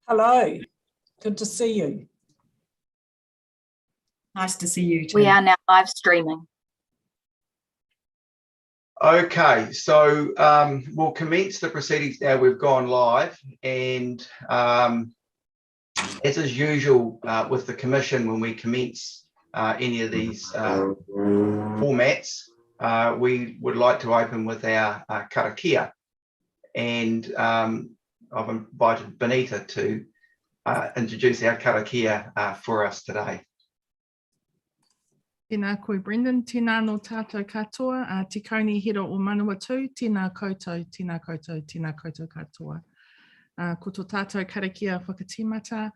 Hello, good to see you. Nice to see you too. We are now live streaming. Okay, so we'll commence the proceedings now. We've gone live, and as is usual with the Commission, when we commence any of these formats, we would like to open with our karakia. And I've invited Benita to introduce our karakia for us today. Tēnā koe Brendan, tēnā no tātou katoa, te kauni hira o Manawatu, tēnā koutou, tēnā koutou, tēnā koutou katoa. Ko tō tātou karakia whakatīmata,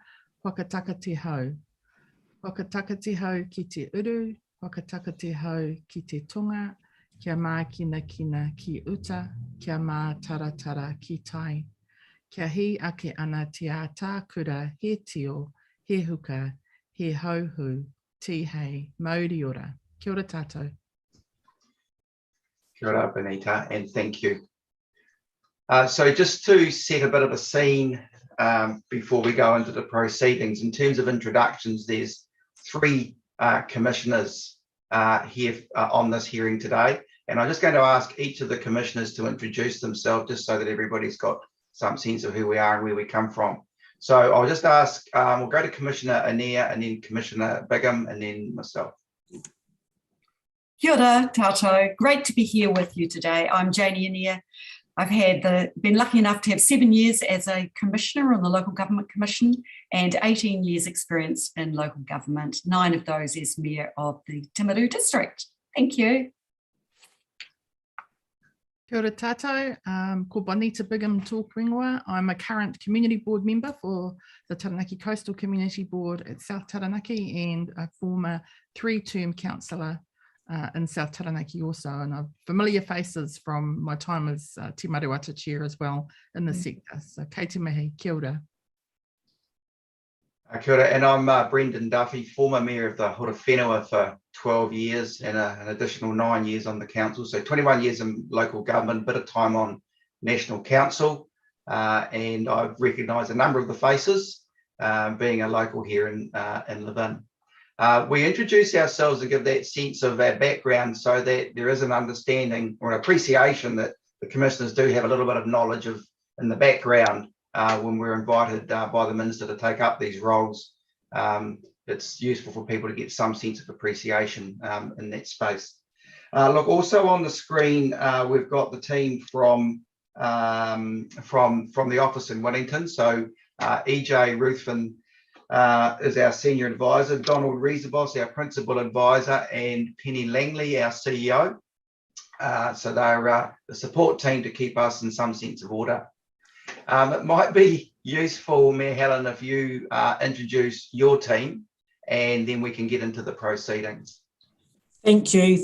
whakataka te hau. Whakataka te hau ki te uru, whakataka te hau ki te tonga, kia mā kina kina ki uta, kia mā taratara ki tai. Kia hi ake ana te ātā kura, he tio, he huka, he hauhu, ti hei, mauri ora. Kia ora tātou. Kia ora, Benita, and thank you. So just to set a bit of a scene before we go into the proceedings, in terms of introductions, there's three commissioners here on this hearing today. And I'm just going to ask each of the commissioners to introduce themselves just so that everybody's got some sense of who we are and where we come from. So I'll just ask, we'll go to Commissioner Anea and then Commissioner Bigham and then myself. Kia ora tātou, great to be here with you today. I'm Janie Anea. I've been lucky enough to have 7 years as a commissioner on the Local Government Commission and 18 years experience in local government, 9 of those as Mayor of the Timaru District. Thank you. Kia ora tātou, ko Bonita Bigham tōku ingoa. I'm a current community board member for the Taranaki Coastal Community Board at South Taranaki and a former 3-term councillor in South Taranaki also. And I've familiar faces from my time as Te Manawatu chair as well in the sector. So kei te mihi, kia ora. Kia ora, and I'm Brendan Duffy, former Mayor of the Hora Whenua for 12 years and an additional 9 years on the council. So 21 years in local government, a bit of time on National Council. And I've recognised a number of the faces being a local here in Levin. We introduce ourselves to give that sense of our background so that there is an understanding or an appreciation that the commissioners do have a little bit of knowledge of in the background when we're invited by the Minister to take up these roles. It's useful for people to get some sense of appreciation in that space. Look, also on the screen, we've got the team from the office in Wellington. So EJ Ruthven is our senior advisor, Donald Reesabos, our principal advisor, and Penny Langley, our CEO. So they're the support team to keep us in some sense of order. It might be useful, Mayor Helen, if you introduce your team and then we can get into the proceedings. Thank you,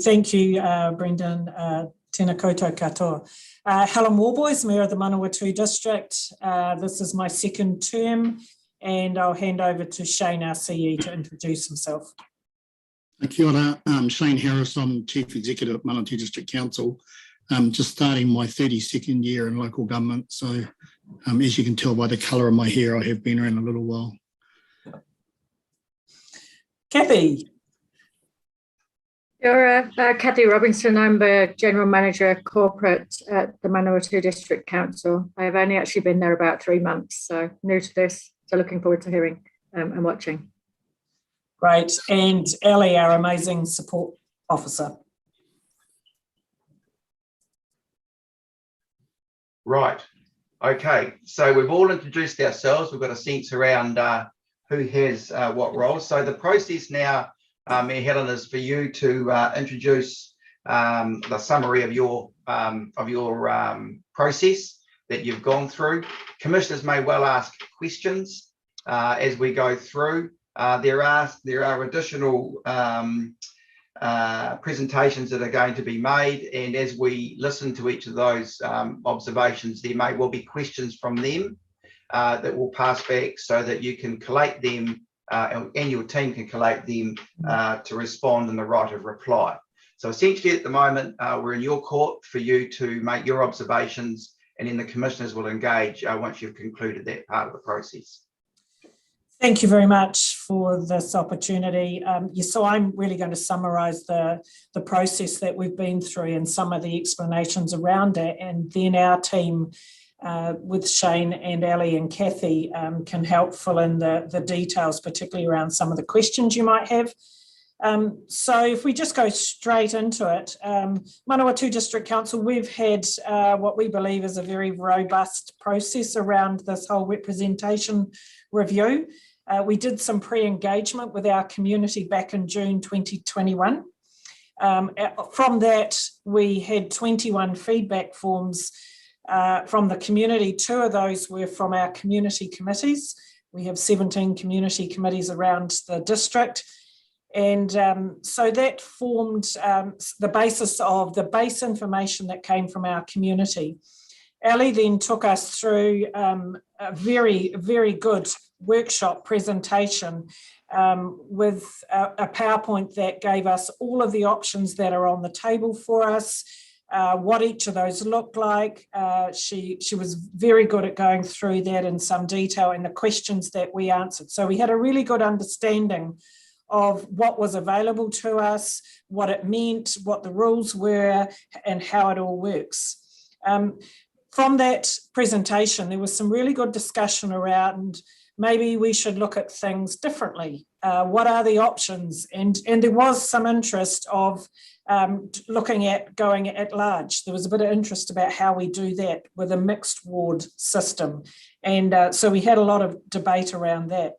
Brendan. Tēnā koutou katoa. Helen Warboys, Mayor of the Manawatu District. This is my second term, and I'll hand over to Shane, our CE, to introduce himself. Kia ora, Shane Harris, I'm Chief Executive at Manawatu District Council. Just starting my 32nd year in local government. So as you can tell by the colour of my hair, I have been around a little while. Kathy. Kia ora, Kathy Robinson. I'm the General Manager Corporate at the Manawatu District Council. I've only actually been there about 3 months, so new to this. So looking forward to hearing and watching. Great. And Ellie, our amazing support officer. Right. Okay. So we've all introduced ourselves. We've got a sense around who has what role. So the process now, Mayor Helen, is for you to introduce the summary of your process that you've gone through. Commissioners may well ask questions as we go through. There are additional presentations that are going to be made, and as we listen to each of those observations, there may well be questions from them that will pass back so that you can collate them and your team can collate them to respond in the right of reply. So essentially at the moment, we're in your court for you to make your observations, and then the commissioners will engage once you've concluded that part of the process. Thank you very much for this opportunity. So I'm really going to summarise the process that we've been through and some of the explanations around it, and then our team with Shane and Ali and Kathy can help fill in the details, particularly around some of the questions you might have. So if we just go straight into it, Manawatu District Council, we've had what we believe is a very robust process around this whole representation review. We did some pre-engagement with our community back in June 2021. From that, we had 21 feedback forms from the community. 2 of those were from our community committees. We have 17 community committees around the district. And so that formed the basis of the base information that came from our community. Ali then took us through a very, very good workshop presentation with a PowerPoint that gave us all of the options that are on the table for us, what each of those looked like. She was very good at going through that in some detail and the questions that we answered. So we had a really good understanding of what was available to us, what it meant, what the rules were, and how it all works. From that presentation, there was some really good discussion around maybe we should look at things differently. What are the options? And there was some interest of looking at going at large. There was a bit of interest about how we do that with a mixed ward system. And so we had a lot of debate around that.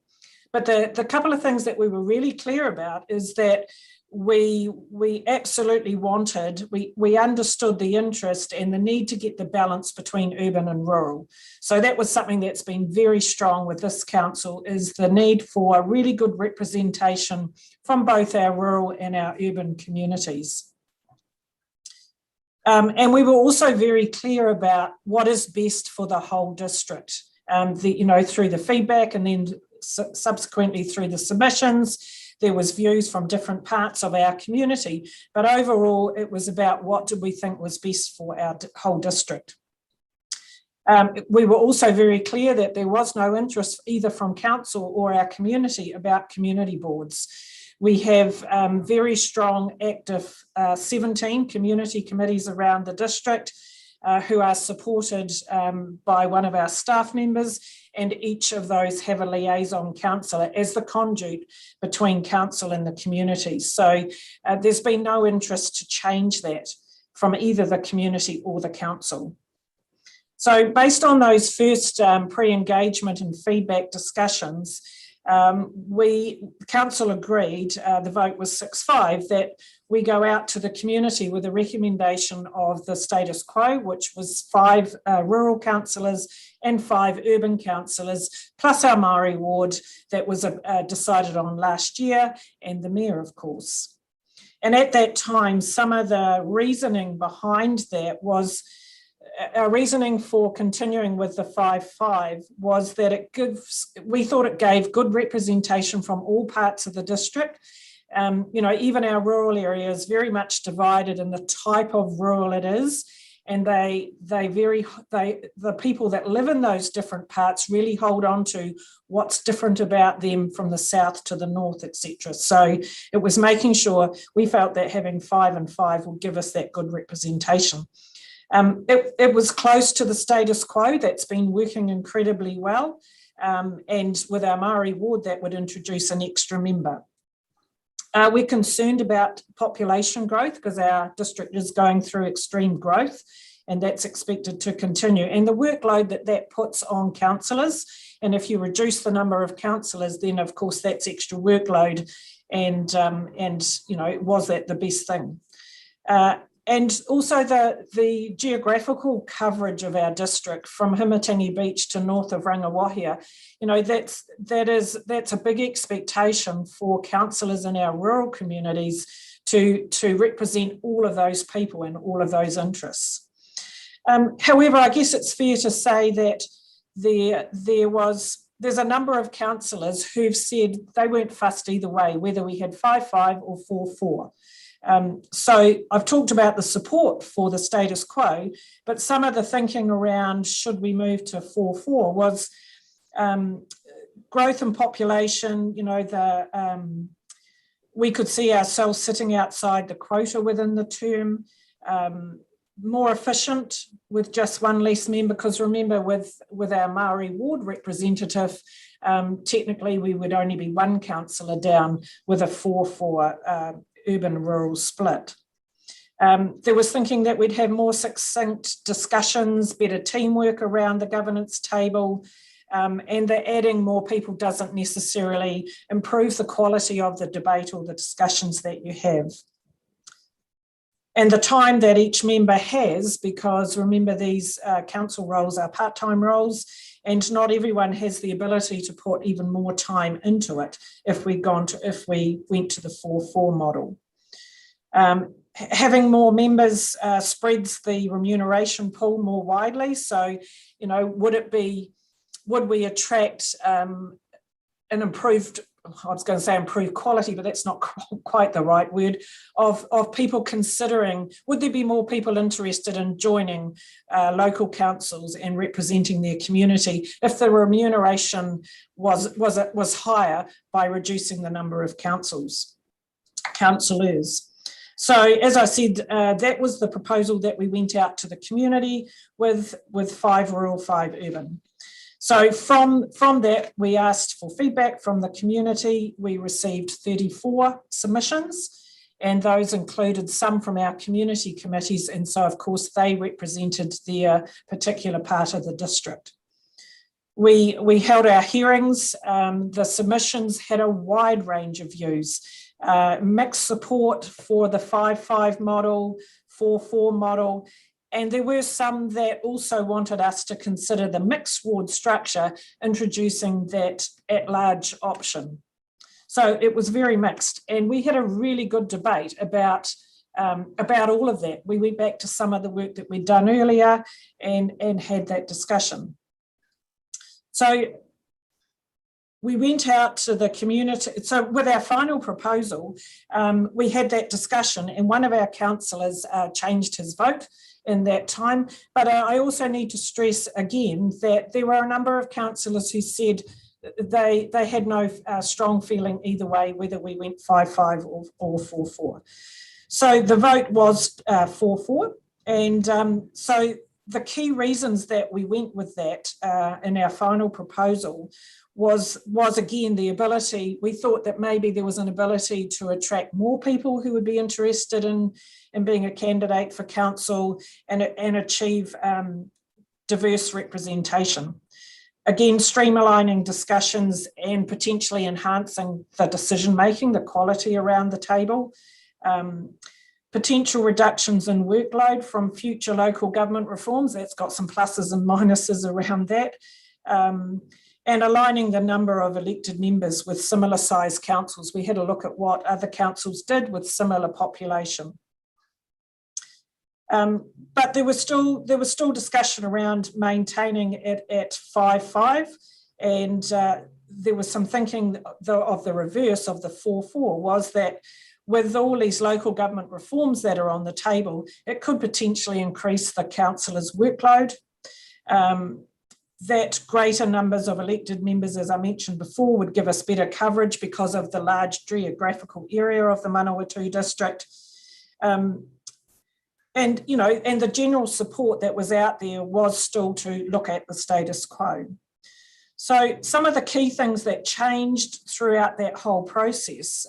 But the couple of things that we were really clear about is that we absolutely wanted, we understood the interest and the need to get the balance between urban and rural. So that was something that's been very strong with this council, is the need for really good representation from both our rural and our urban communities. And we were also very clear about what is best for the whole district, through the feedback and then subsequently through the submissions. There was views from different parts of our community, but overall it was about what did we think was best for our whole district. We were also very clear that there was no interest either from council or our community about community boards. We have very strong, active 17 community committees around the district who are supported by one of our staff members, and each of those have a liaison councillor as the conduit between council and the community. So there's been no interest to change that from either the community or the council. So based on those first pre-engagement and feedback discussions, council agreed, the vote was 6-5, that we go out to the community with a recommendation of the status quo, which was 5 rural councillors and 5 urban councillors, plus our Māori ward that was decided on last year, and the mayor, of course. And at that time, some of the reasoning behind that was, our reasoning for continuing with the 5-5 was that we thought it gave good representation from all parts of the district. Even our rural area is very much divided in the type of rural it is, and the people that live in those different parts really hold on to what's different about them from the south to the north, etc. So it was making sure we felt that having 5 and 5 would give us that good representation. It was close to the status quo that's been working incredibly well, and with our Māori ward that would introduce an extra member. We're concerned about population growth because our district is going through extreme growth, and that's expected to continue. And the workload that puts on councillors, and if you reduce the number of councillors, then of course that's extra workload, and was that the best thing? And also the geographical coverage of our district from Himatangi Beach to north of Rangawahia, that's a big expectation for councillors in our rural communities to represent all of those people and all of those interests. However, I guess it's fair to say that there's a number of councillors who've said they weren't fussed either way, whether we had 5-5 or 4-4. So I've talked about the support for the status quo, but some of the thinking around should we move to 4-4 was growth in population, we could see ourselves sitting outside the quota within the term, more efficient with just one less member, because remember with our Māori ward representative, technically we would only be one councillor down with a 4-4 urban-rural split. There was thinking that we'd have more succinct discussions, better teamwork around the governance table, and that adding more people doesn't necessarily improve the quality of the debate or the discussions that you have. And the time that each member has, because remember these council roles are part-time roles, and not everyone has the ability to put even more time into it if we went to the 4-4 model. Having more members spreads the remuneration pool more widely. So, would we attract an improved, I was going to say improved quality, but that's not quite the right word, of people considering, would there be more people interested in joining local councils and representing their community if the remuneration was higher by reducing the number of councillors? So as I said, that was the proposal that we went out to the community with 5 rural, 5 urban. So from that, we asked for feedback from the community. We received 34 submissions, and those included some from our community committees. And so, of course, they represented their particular part of the district. We held our hearings. The submissions had a wide range of views. Mixed support for the 5-5 model, 4-4 model, and there were some that also wanted us to consider the mixed ward structure, introducing that at-large option. So it was very mixed, and we had a really good debate about all of that. We went back to some of the work that we'd done earlier and had that discussion. So we went out to the community. So with our final proposal, we had that discussion, and one of our councillors changed his vote in that time. But I also need to stress again that there were a number of councillors who said they had no strong feeling either way, whether we went 5-5 or 4-4. So the vote was 4-4. And so the key reasons that we went with that in our final proposal was again the ability. We thought that maybe there was an ability to attract more people who would be interested in being a candidate for council and achieve diverse representation. Again, streamlining discussions and potentially enhancing the decision making, the quality around the table. Potential reductions in workload from future local government reforms. That's got some pluses and minuses around that. And aligning the number of elected members with similar sized councils. We had a look at what other councils did with similar population. But there was still discussion around maintaining it at 5-5, and there was some thinking of the reverse of the 4-4, was that with all these local government reforms that are on the table, it could potentially increase the councillors' workload. That greater numbers of elected members, as I mentioned before, would give us better coverage because of the large geographical area of the Manawatu district. And the general support that was out there was still to look at the status quo. So some of the key things that changed throughout that whole process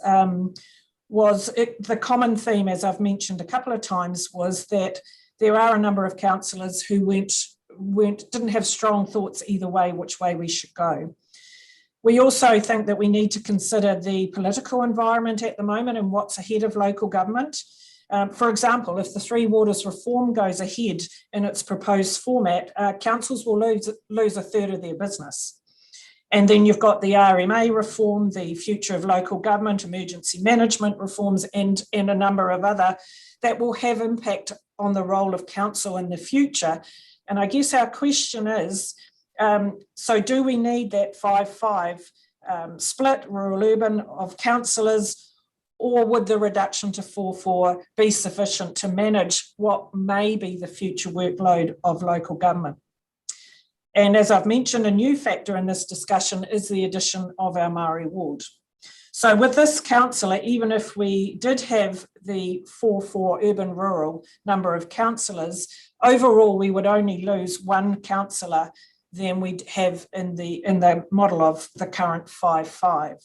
was the common theme, as I've mentioned a couple of times, was that there are a number of councillors who didn't have strong thoughts either way, which way we should go. We also think that we need to consider the political environment at the moment and what's ahead of local government. For example, if the Three Waters reform goes ahead in its proposed format, councils will lose a third of their business. And then you've got the RMA reform, the future of local government, emergency management reforms, and a number of other that will have impact on the role of council in the future. And I guess our question is, so do we need that 5-5 split, rural-urban, of councillors, or would the reduction to 4-4 be sufficient to manage what may be the future workload of local government? And as I've mentioned, a new factor in this discussion is the addition of our Māori ward. So with this councillor, even if we did have the 4-4 urban-rural number of councillors, overall we would only lose one councillor than we'd have in the model of the current 5-5.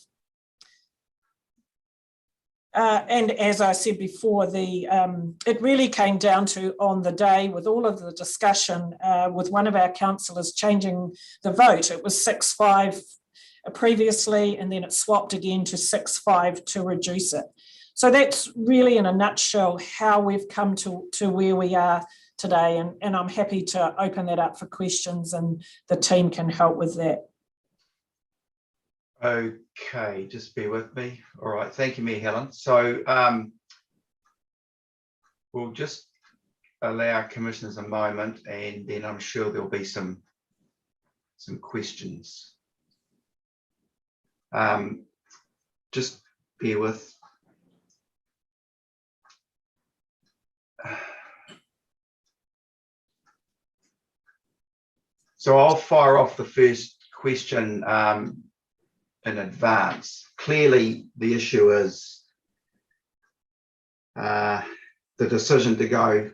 And as I said before, it really came down to on the day with all of the discussion with one of our councillors changing the vote. It was 6-5 previously, and then it swapped again to 6-5 to reduce it. So that's really in a nutshell how we've come to where we are today, and I'm happy to open that up for questions, and the team can help with that. Okay, just bear with me. All right, thank you, Mayor Helen. So we'll just allow commissioners a moment, and then I'm sure there'll be some questions. Just bear with. So I'll fire off the first question in advance. Clearly, the issue is the decision to go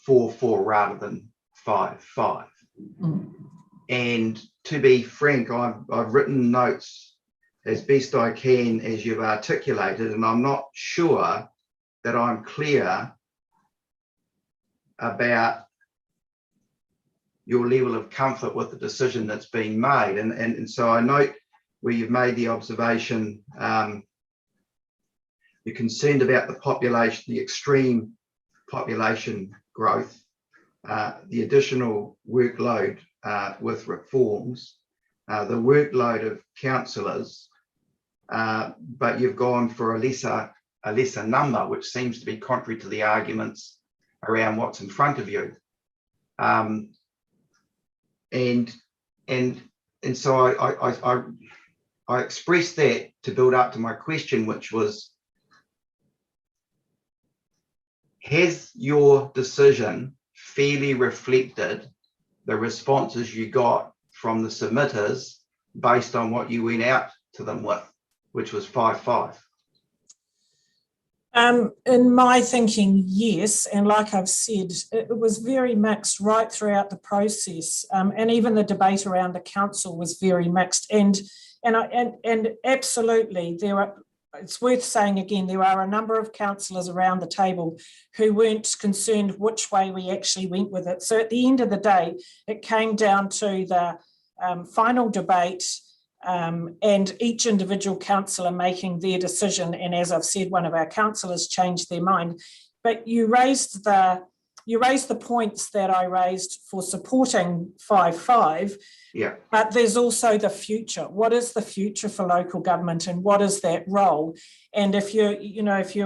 4-4 rather than 5-5. And to be frank, I've written notes as best I can as you've articulated, and I'm not sure that I'm clear about your level of comfort with the decision that's being made. And so I note where you've made the observation, you're concerned about the population, the extreme population growth, the additional workload with reforms, the workload of councillors, but you've gone for a lesser number, which seems to be contrary to the arguments around what's in front of you. And so I expressed that to build up to my question, which was, has your decision fairly reflected the responses you got from the submitters based on what you went out to them with, which was 5-5? In my thinking, yes, and like I've said, it was very mixed right throughout the process, and even the debate around the council was very mixed. And absolutely, it's worth saying again, there are a number of councillors around the table who weren't concerned which way we actually went with it. So at the end of the day, it came down to the final debate. And each individual councillor making their decision. And as I've said, one of our councillors changed their mind. But you raised the points that I raised for supporting 5-5. Yeah. But there's also the future. What is the future for local government, and what is that role? And if you're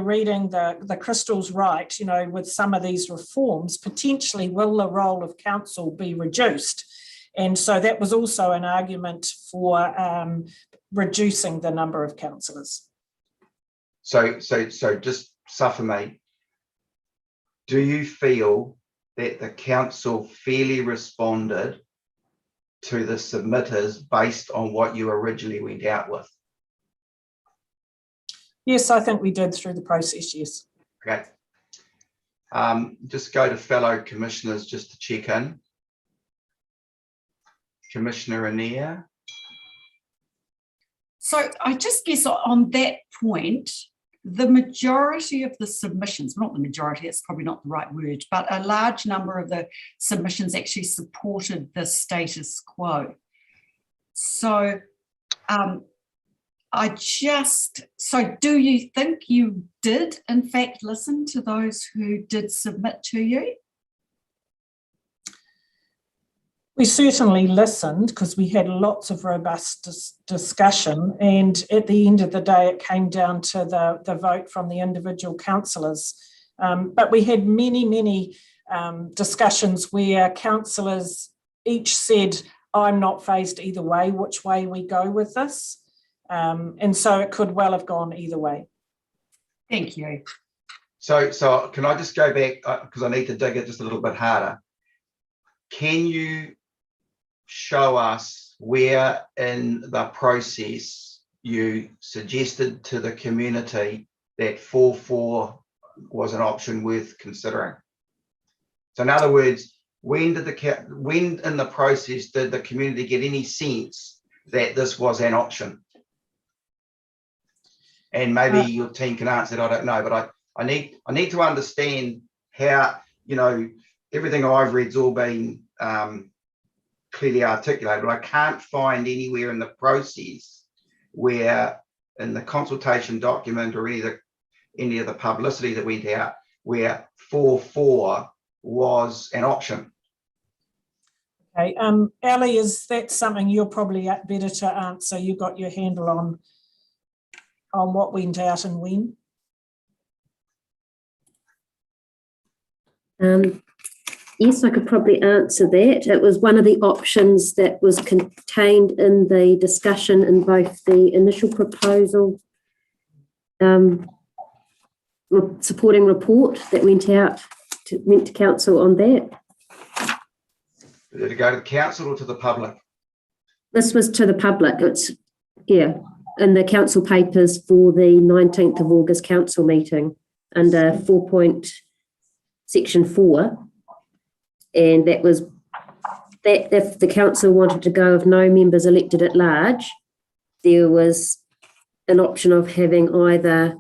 reading the crystal's right, with some of these reforms, potentially will the role of council be reduced? And so that was also an argument for reducing the number of councillors. So just suffer me. Do you feel that the council fairly responded to the submitters based on what you originally went out with? Yes, I think we did through the process, yes. Okay. Just go to fellow commissioners just to check in. Commissioner Anea. So I just guess on that point, the majority of the submissions, not the majority, it's probably not the right word, but a large number of the submissions actually supported the status quo. So so do you think you did in fact listen to those who did submit to you? We certainly listened, because we had lots of robust discussion, and at the end of the day it came down to the vote from the individual councillors. But we had many discussions where councillors each said, I'm not phased either way, which way we go with this. And so it could well have gone either way. Thank you. So can I just go back, because I need to dig it just a little bit harder. Can you show us where in the process you suggested to the community that 4-4 was an option worth considering? So in other words, when in the process did the community get any sense that this was an option? And maybe your team can answer it, I don't know, but I need to understand how, you know, everything I've read's all been clearly articulated, but I can't find anywhere in the process where in the consultation document or any of the publicity that went out where 4-4 was an option. Okay, Ali, is that something you're probably better to answer? You got your handle on what went out and when? Yes, I could probably answer that. It was one of the options that was contained in the discussion in both the initial proposal supporting report that went to council on that. Did it go to the council or to the public? This was to the public. It's, yeah, in the council papers for the 19th of August council meeting under section 4. And that was that if the council wanted to go of no members elected at large, there was an option of having either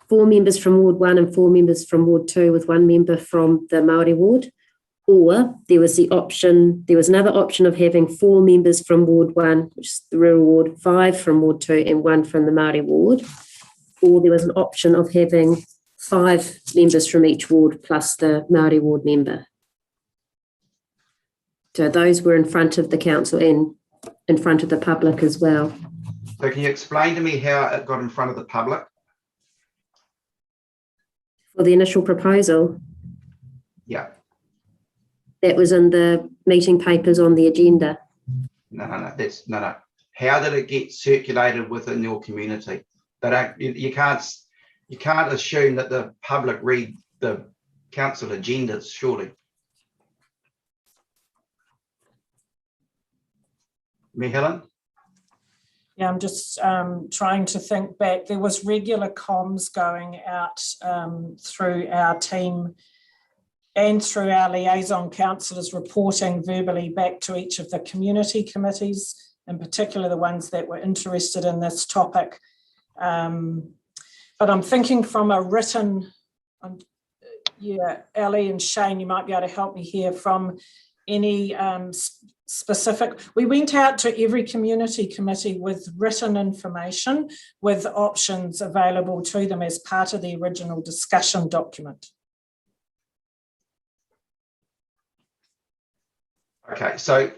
4 members from Ward 1 and 4 members from Ward 2 with 1 member from the Māori ward, or there was another option of having 4 members from Ward 1, which is the rural ward, 5 from Ward 2 and 1 from the Māori ward, or there was an option of having 5 members from each ward plus the Māori ward member. So those were in front of the council and in front of the public as well. So can you explain to me how it got in front of the public? For the initial proposal, Yeah. that was in the meeting papers on the agenda. No. How did it get circulated within your community? You can't assume that the public read the council agendas, surely. Me, Helen? Yeah, I'm just trying to think back. There was regular comms going out through our team and through our liaison councillors reporting verbally back to each of the community committees, in particular the ones that were interested in this topic. But I'm thinking from a written, yeah, Ali and Shane, you might be able to help me here from any specific. We went out to every community committee with written information with options available to them as part of the original discussion document. Okay, so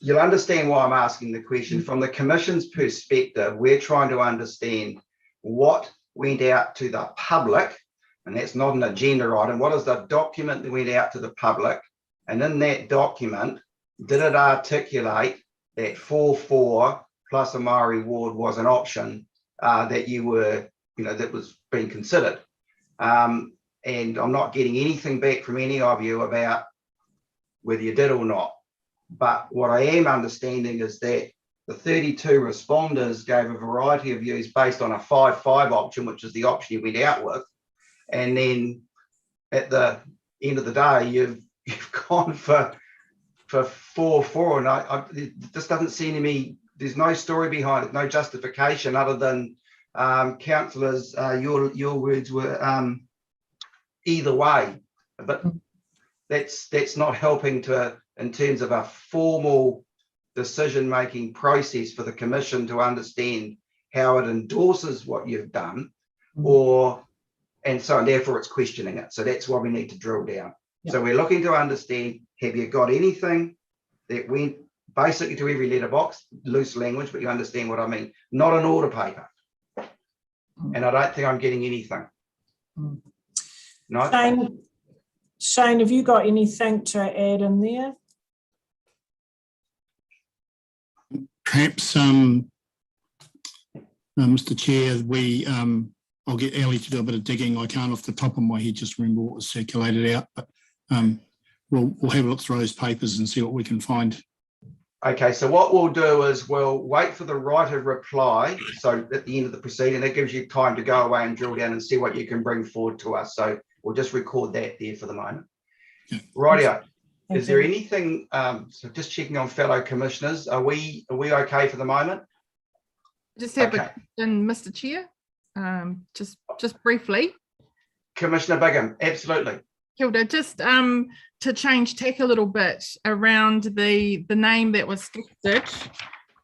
you'll understand why I'm asking the question. From the Commission's perspective, we're trying to understand what went out to the public, and that's not an agenda item. What is the document that went out to the public? And in that document, did it articulate that 4-4 plus a Māori ward was an option that you were, that was being considered? And I'm not getting anything back from any of you about whether you did or not. But what I am understanding is that the 32 responders gave a variety of views based on a 5-5 option, which is the option you went out with. And then at the end of the day, you've gone for 4-4, and it just doesn't seem to me, there's no story behind it, no justification other than councillors, your words were either way, but that's not helping in terms of a formal decision-making process for the Commission to understand how it endorses what you've done, and so therefore it's questioning it. So that's why we need to drill down. Yep. So we're looking to understand, have you got anything that went basically to every letterbox, loose language, but you understand what I mean, not an order paper. And I don't think I'm getting anything. No. Shane, have you got anything to add in there? Perhaps, Mr. Chair, I'll get Ali to do a bit of digging. I can't off the top of my head just remember what was circulated out, but we'll have a look through those papers and see what we can find. Okay, so what we'll do is we'll wait for the right of reply. So at the end of the proceeding, that gives you time to go away and drill down and see what you can bring forward to us. So we'll just record that there for the moment. Yeah. Rightio. Thank Is there you. anything, so just checking on fellow commissioners, are we okay for the moment? Just have Okay. a question, Mr. Chair, just briefly. Commissioner Bigham, absolutely. Kia ora, just to change tack a little bit around the name that was gifted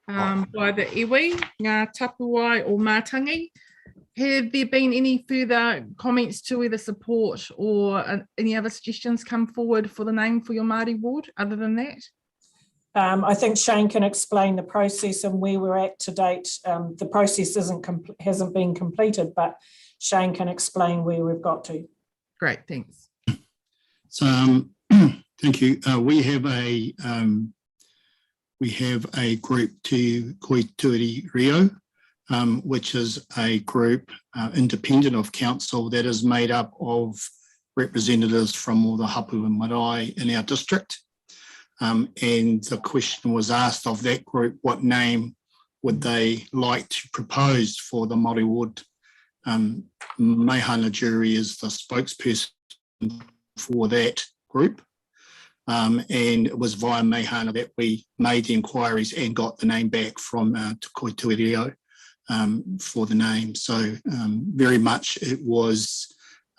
by the iwi, Ngā Tapuai or Mātangi. Have there been any further comments to either support or any other suggestions come forward for the name for your Māori ward other than that? I think Shane can explain the process and where we're at to date. The process hasn't been completed, but Shane can explain where we've got to. Great, thanks. So thank you. We have a group Te Koituiri Rio, which is a group independent of council that is made up of representatives from all the hapu and marae in our district. And the question was asked of that group, what name would they like to propose for the Māori ward? Meihana Jury is the spokesperson for that group. And it was via Meihana that we made the inquiries and got the name back from Te Koituiri Rio for the name. So very much it was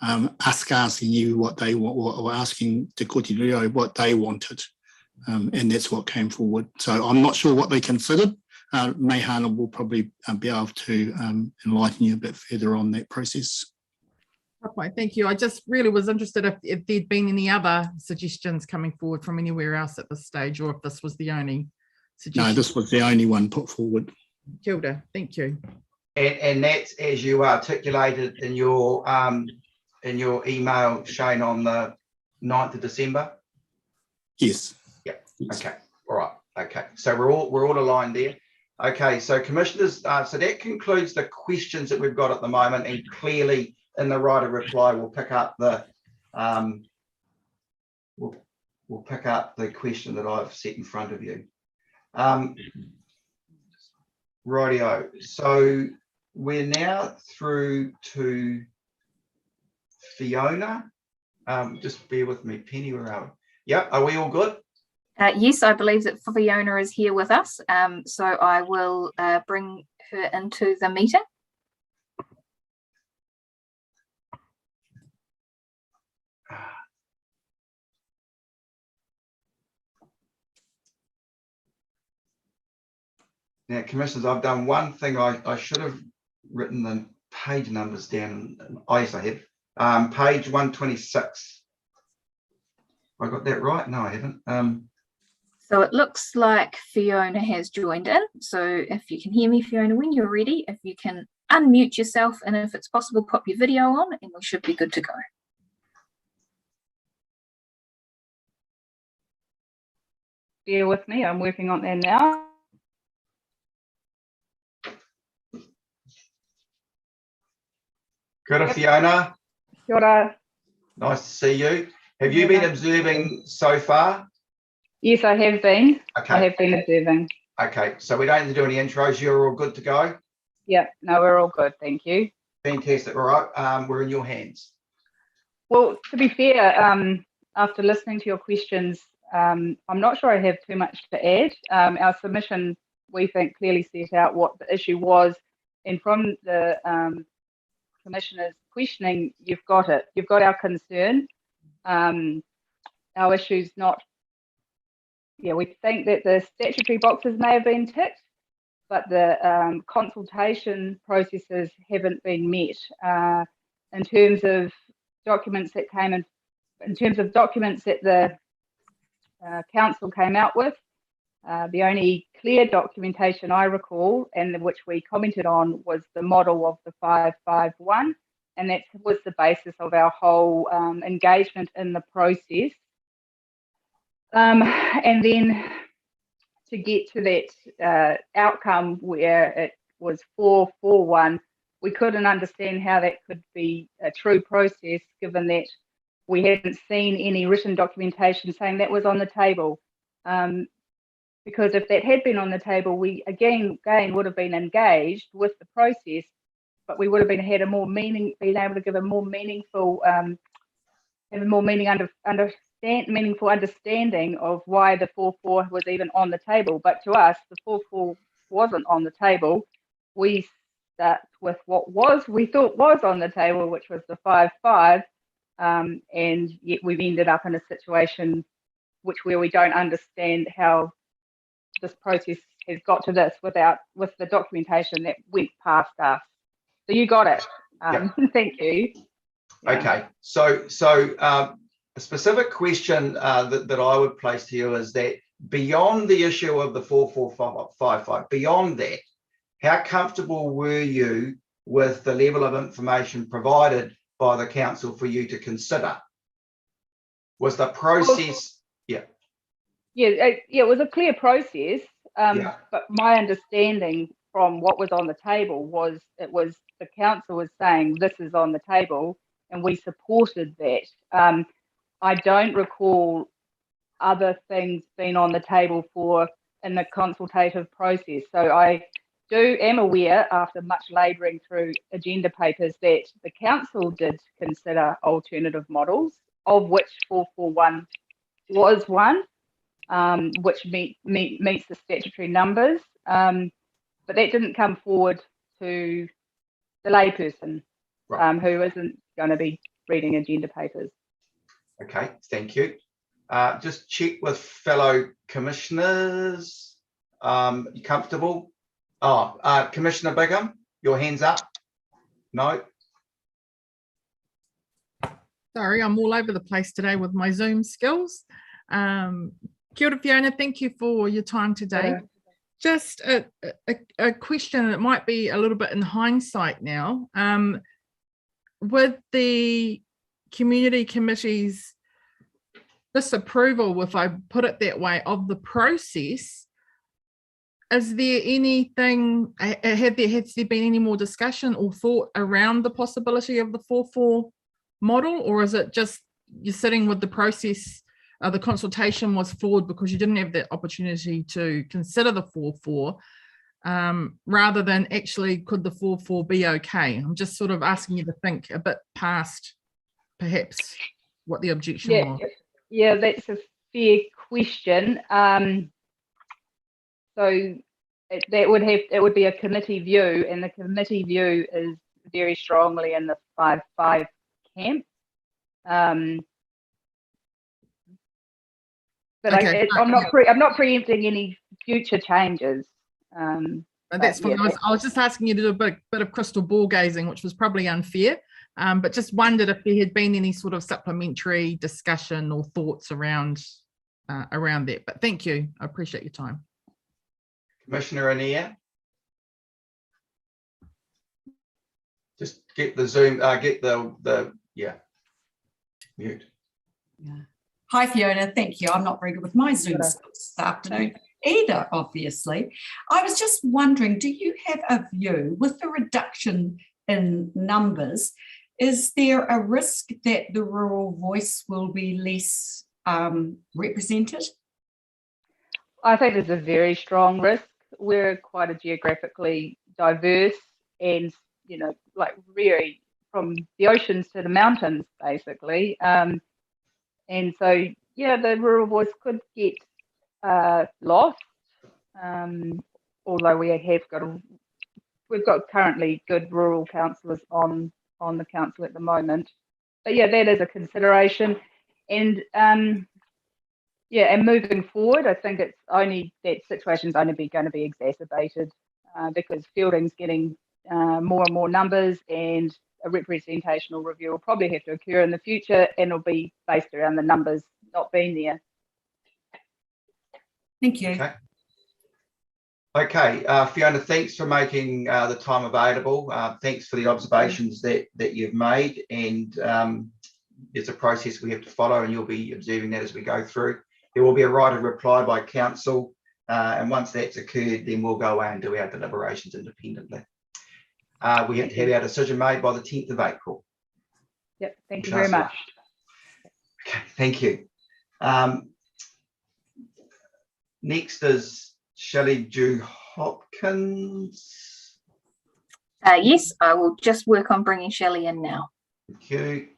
us asking you what they want, or asking Te Koituiri Rio what they wanted. And that's what came forward. So I'm not sure what they considered. Meihana will probably be able to enlighten you a bit further on that process. Okay, thank you. I just really was interested if there'd been any other suggestions coming forward from anywhere else at this stage, or if this was the only suggestion. No, this was the only one put forward. Kia ora, thank you. And that's as you articulated in your email, Shane, on the 9th of December. Yes. Yeah. Okay. All right. Okay. So we're all aligned there. Okay. So commissioners, so that concludes the questions that we've got at the moment, and clearly in the right of reply, we'll pick up the we'll pick up the question that I've set in front of you. Rightio. So we're now through to Fiona. Just bear with me, Penny. Where are we? Yeah. Are we all good? Yes, I believe that Fiona is here with us. So I will bring her into the meeting. Now, commissioners, I've done one thing. I should have written the page numbers down. Oh, yes, I have. Page 126. I got that right? No, I haven't. So it looks like Fiona has joined in. So if you can hear me, Fiona, when you're ready, if you can unmute yourself, and if it's possible, pop your video on, and we should be good to go. Bear with me, I'm working on that now. Good, Fiona. Kia ora. Nice to see you. Have you been observing so far? Yes, I have been. Okay. I have been observing. Okay, so we don't need to do any intros. You're all good to go? Yeah, no, we're all good, thank you. Fantastic. All right, we're in your hands. Well, to be fair, after listening to your questions, I'm not sure I have too much to add. Our submission, we think, clearly set out what the issue was, and from the Commissioner's questioning, you've got it. You've got our concern. Our issue's not, we think that the statutory boxes may have been ticked, but the consultation processes haven't been met in terms of documents that came in terms of documents that the council came out with. The only clear documentation I recall, and which we commented on, was the model of the 551, and that was the basis of our whole engagement in the process. And then to get to that outcome where it was 441, we couldn't understand how that could be a true process, given that we hadn't seen any written documentation saying that was on the table. Because if that had been on the table, we again would have been engaged with the process, but we would have been been able to give a more meaningful, meaningful understanding of why the 4-4 was even on the table. But to us, the 4-4 wasn't on the table. We start with what we thought was on the table, which was the 5-5, and yet we've ended up in a situation where we don't understand how this process has got to this with the documentation that went past us. So you got it. Thank you. Yeah. Okay, so a specific question that I would place to you is that beyond the issue of the 4-4-5-5, beyond that, how comfortable were you with the level of information provided by the council for you to consider? Was the process, it was a clear process, but my understanding from what was on the table was the council was saying this is on the table, and we supported that. I don't recall other things being on the table in the consultative process. So I am aware, after much labouring through agenda papers, that the council did consider alternative models, of which 441 was one, which meets the statutory numbers. But that didn't come forward to the layperson, who isn't going to be reading agenda papers. Okay, thank you. Just check with fellow commissioners. You comfortable? Commissioner Bigham, your hand's up. No. Sorry, I'm all over the place today with my Zoom skills. Kia ora, Fiona, thank you for your time today. Just a question that might be a little bit in hindsight now. With the community committee's disapproval, if I put it that way, of the process, is there anything, has there been any more discussion or thought around the possibility of the 4-4 model, or is it just you're sitting with the process, the consultation was flawed because you didn't have the opportunity to consider the 4-4, rather than actually could the 4-4 be okay? I'm just sort of asking you to think a bit past perhaps what the objection was. Yeah, that's a fair question. So it would be a committee view, and the committee view is very strongly in the 5-5 camp. But okay. I'm not preempting any future changes. That's fine. I was just asking you to do a bit of crystal ball gazing, which was probably unfair. But just wondered if there had been any sort of supplementary discussion or thoughts around that. But thank you. I appreciate your time. Commissioner Anea. Just get the Zoom, get the mute. Yeah. Hi, Fiona. Thank you. I'm not very good with my Zoom skills this afternoon either, obviously. I was just wondering, do you have a view with the reduction in numbers? Is there a risk that the rural voice will be less represented? I think there's a very strong risk. We're quite a geographically diverse, and like really from the oceans to the mountains, basically. And so, the rural voice could get lost. Although we've got currently good rural councillors on the council at the moment. But that is a consideration. And and moving forward, I think that situation's only going to be exacerbated because fielding's getting more and more numbers, and a representational review will probably have to occur in the future, and it'll be based around the numbers not being there. Thank you. Okay, Fiona, thanks for making the time available. Thanks for the observations that you've made, and it's a process we have to follow, and you'll be observing that as we go through. There will be a right of reply by council, and once that's occurred, then we'll go away and do our deliberations independently. We have to have our decision made by the 10th of April. Yep, thank you very much. Okay, thank you. Next is Shelley Jew Hopkins. Yes, I will just work on bringing Shelley in now. Thank you.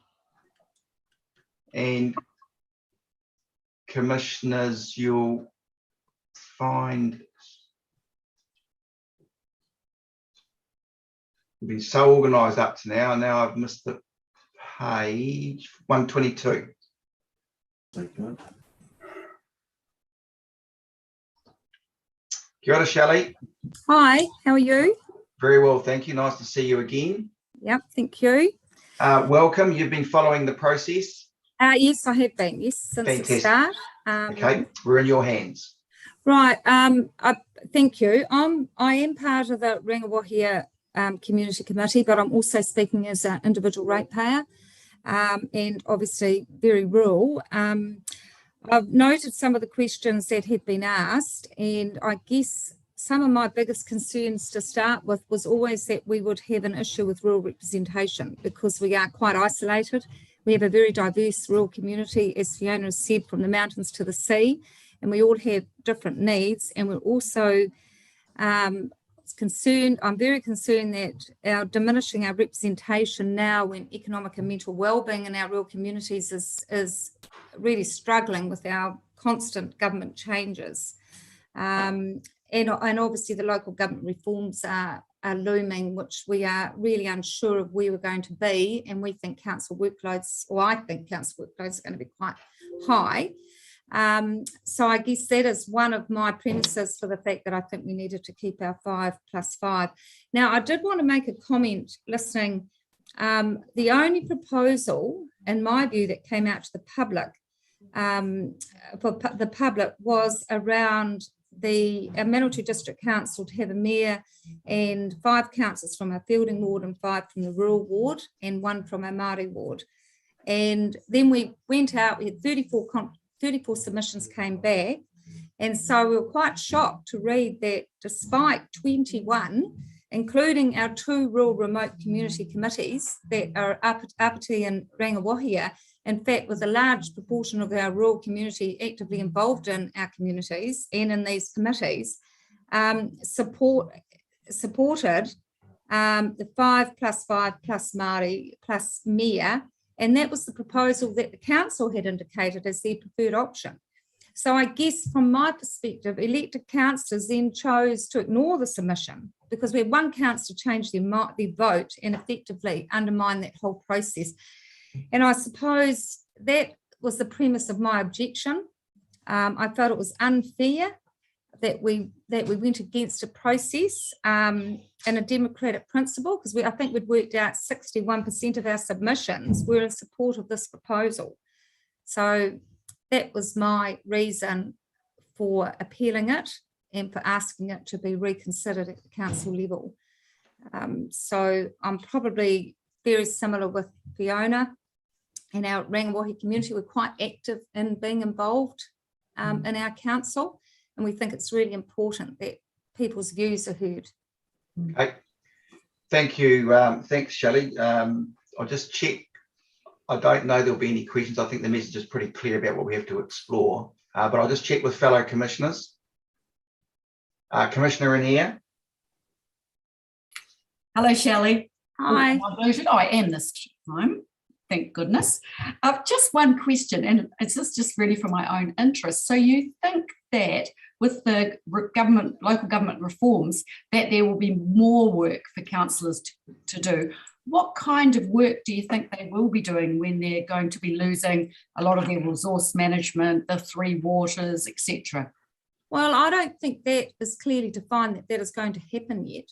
And commissioners, you'll find we've been so organised up to now. Now I've missed the page 122. Kia ora, Shelley. Hi, how are you? Very well, thank you. Nice to see you again. Yep, thank you. Welcome. You've been following the process. Yes, I have been, yes, since Fantastic. the start. Okay, we're in your hands. Right, thank you. I am part of the Rangiwahia Community Committee, but I'm also speaking as an individual ratepayer and obviously very rural. I've noted some of the questions that have been asked, and I guess some of my biggest concerns to start with was always that we would have an issue with rural representation because we are quite isolated. We have a very diverse rural community, as Fiona has said, from the mountains to the sea, and we all have different needs. And we're also I'm very concerned that our diminishing our representation now when economic and mental wellbeing in our rural communities is really struggling with our constant government changes. And obviously the local government reforms are looming, which we are really unsure of where we're going to be. And we think council workloads, or I think council workloads are going to be quite high. So I guess that is one of my premises for the fact that I think we needed to keep our 5+5. Now, I did want to make a comment listening. The only proposal, in my view, that came out to the public, was around the Manawatu District Council to have a mayor and 5 councillors from our Fielding ward and 5 from the rural ward and 1 from our Māori ward. And then we went out, we had 34 submissions came back. And so we were quite shocked to read that despite 21, including our 2 rural remote community committees that are Apati and Rangiwahia, in fact, with a large proportion of our rural community actively involved in our communities and in these committees, supported the 5+5 plus Māori plus mayor. And that was the proposal that the council had indicated as their preferred option. So I guess from my perspective, elected councillors then chose to ignore the submission because we had 1 councillor change their vote and effectively undermine that whole process. And I suppose that was the premise of my objection. I felt it was unfair that we went against a process and a democratic principle because I think we'd worked out 61% of our submissions were in support of this proposal. So that was my reason for appealing it and for asking it to be reconsidered at the council level. So I'm probably very similar with Fiona. In our Rangiwahia community, we're quite active in being involved in our council, and we think it's really important that people's views are heard. Okay, thank you. Thanks, Shelley. I'll just check. I don't know there'll be any questions. I think the message is pretty clear about what we have to explore, but I'll just check with fellow commissioners. Commissioner Inier. Hello, Shelley. Hi. I am this time. Thank goodness. Just one question, and it's just really for my own interest. So you think that with the local government reforms, that there will be more work for councillors to do? What kind of work do you think they will be doing when they're going to be losing a lot of their resource management, the 3 waters, etc.? Well, I don't think that is clearly defined that is going to happen yet.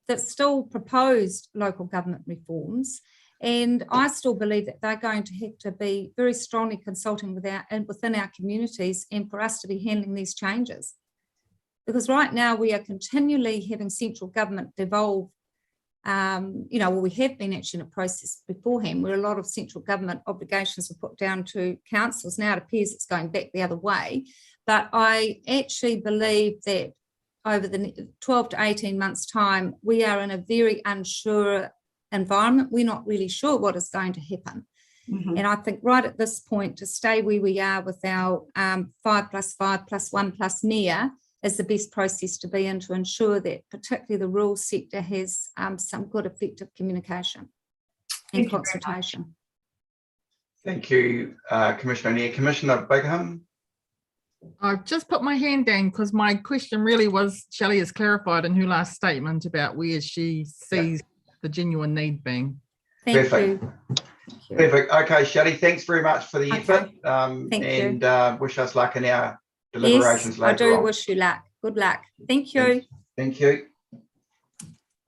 That's still proposed local government reforms. And I still believe that they're going to have to be very strongly consulting within our communities and for us to be handling these changes. Because right now we are continually having central government devolve, we have been actually in a process beforehand where a lot of central government obligations were put down to councils. Now it appears it's going back the other way. But I actually believe that over the 12 to 18 months' time, we are in a very unsure environment. We're not really sure what is going to happen. Mhm. And I think right at this point, to stay where we are with our 5+5+1+ NEA is the best process to be in, to ensure that particularly the rural sector has some good effective communication and Thank you very much. consultation. Thank you, Commissioner O'Neill. Commissioner Bigham? I've just put my hand down because my question really was, Shelley has clarified in her last statement about where she sees the genuine need being. Thank Perfect. you. Thank you. Perfect. Okay, Shelley, thanks very much for the Okay. effort. Thank you. And wish us luck in our deliberations Yes, I later do on. wish you luck. Good luck. Thank you. Thank you.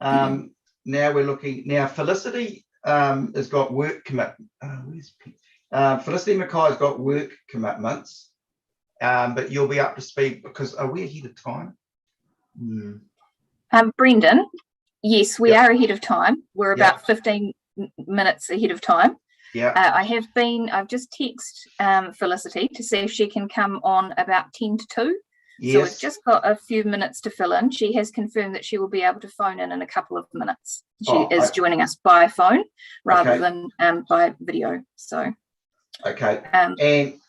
Now we're looking, now Felicity has got work commitment. Felicity Mackay has got work commitments, but you'll be up to speed because are we ahead of time? Brendan, yes, we Yep. are ahead of time. We're about 15 minutes ahead of time. Yeah. I've just texted Felicity to see if she can come on about 10 to 2. Yes. So we've just got a few minutes to fill in. She has confirmed that she will be able to phone in a couple of minutes. She is joining us by phone rather than by video. So. Okay. And then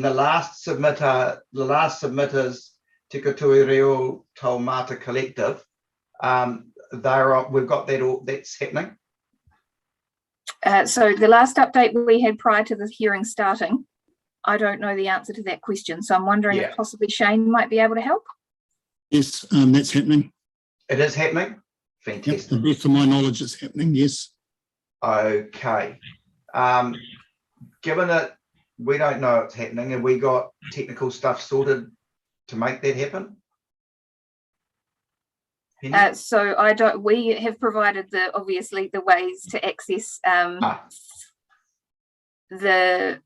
the last submitters, Te Katui Reo Taumata Collective, we've got that all, that's happening. So the last update we had prior to the hearing starting, I don't know the answer to that question. So I'm wondering if possibly Shane might be able to help. Yes, that's happening. It is happening. Fantastic. Yep, to the best of my knowledge, it's happening. Yes. Okay. Given that we don't know it's happening, and we got technical stuff sorted to make that happen. So we have provided obviously the ways to access to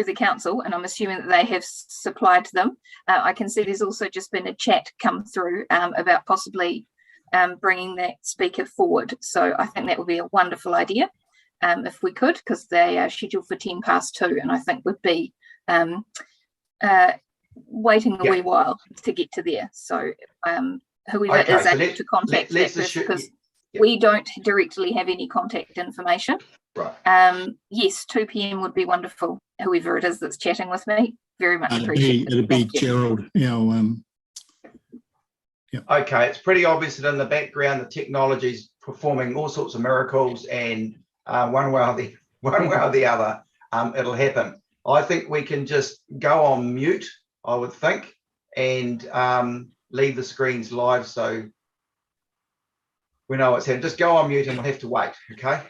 the council, and I'm assuming that they have supplied them. I can see there's also just been a chat come through about possibly bringing that speaker forward. So I think that would be a wonderful idea if we could, because they are scheduled for 2, and I think would be waiting a wee while to get to there. So whoever is able to contact that person, because we don't directly have any contact information. Right. Yes, 2 p.m. would be wonderful. Whoever it is that's chatting with me, very much appreciated. It'd be Gerald. Okay, it's pretty obvious that in the background the technology is performing all sorts of miracles, and one way or the other, it'll happen. I think we can just go on mute, I would think, and leave the screens live so we know what's happening. Just go on mute and we'll have to wait, okay?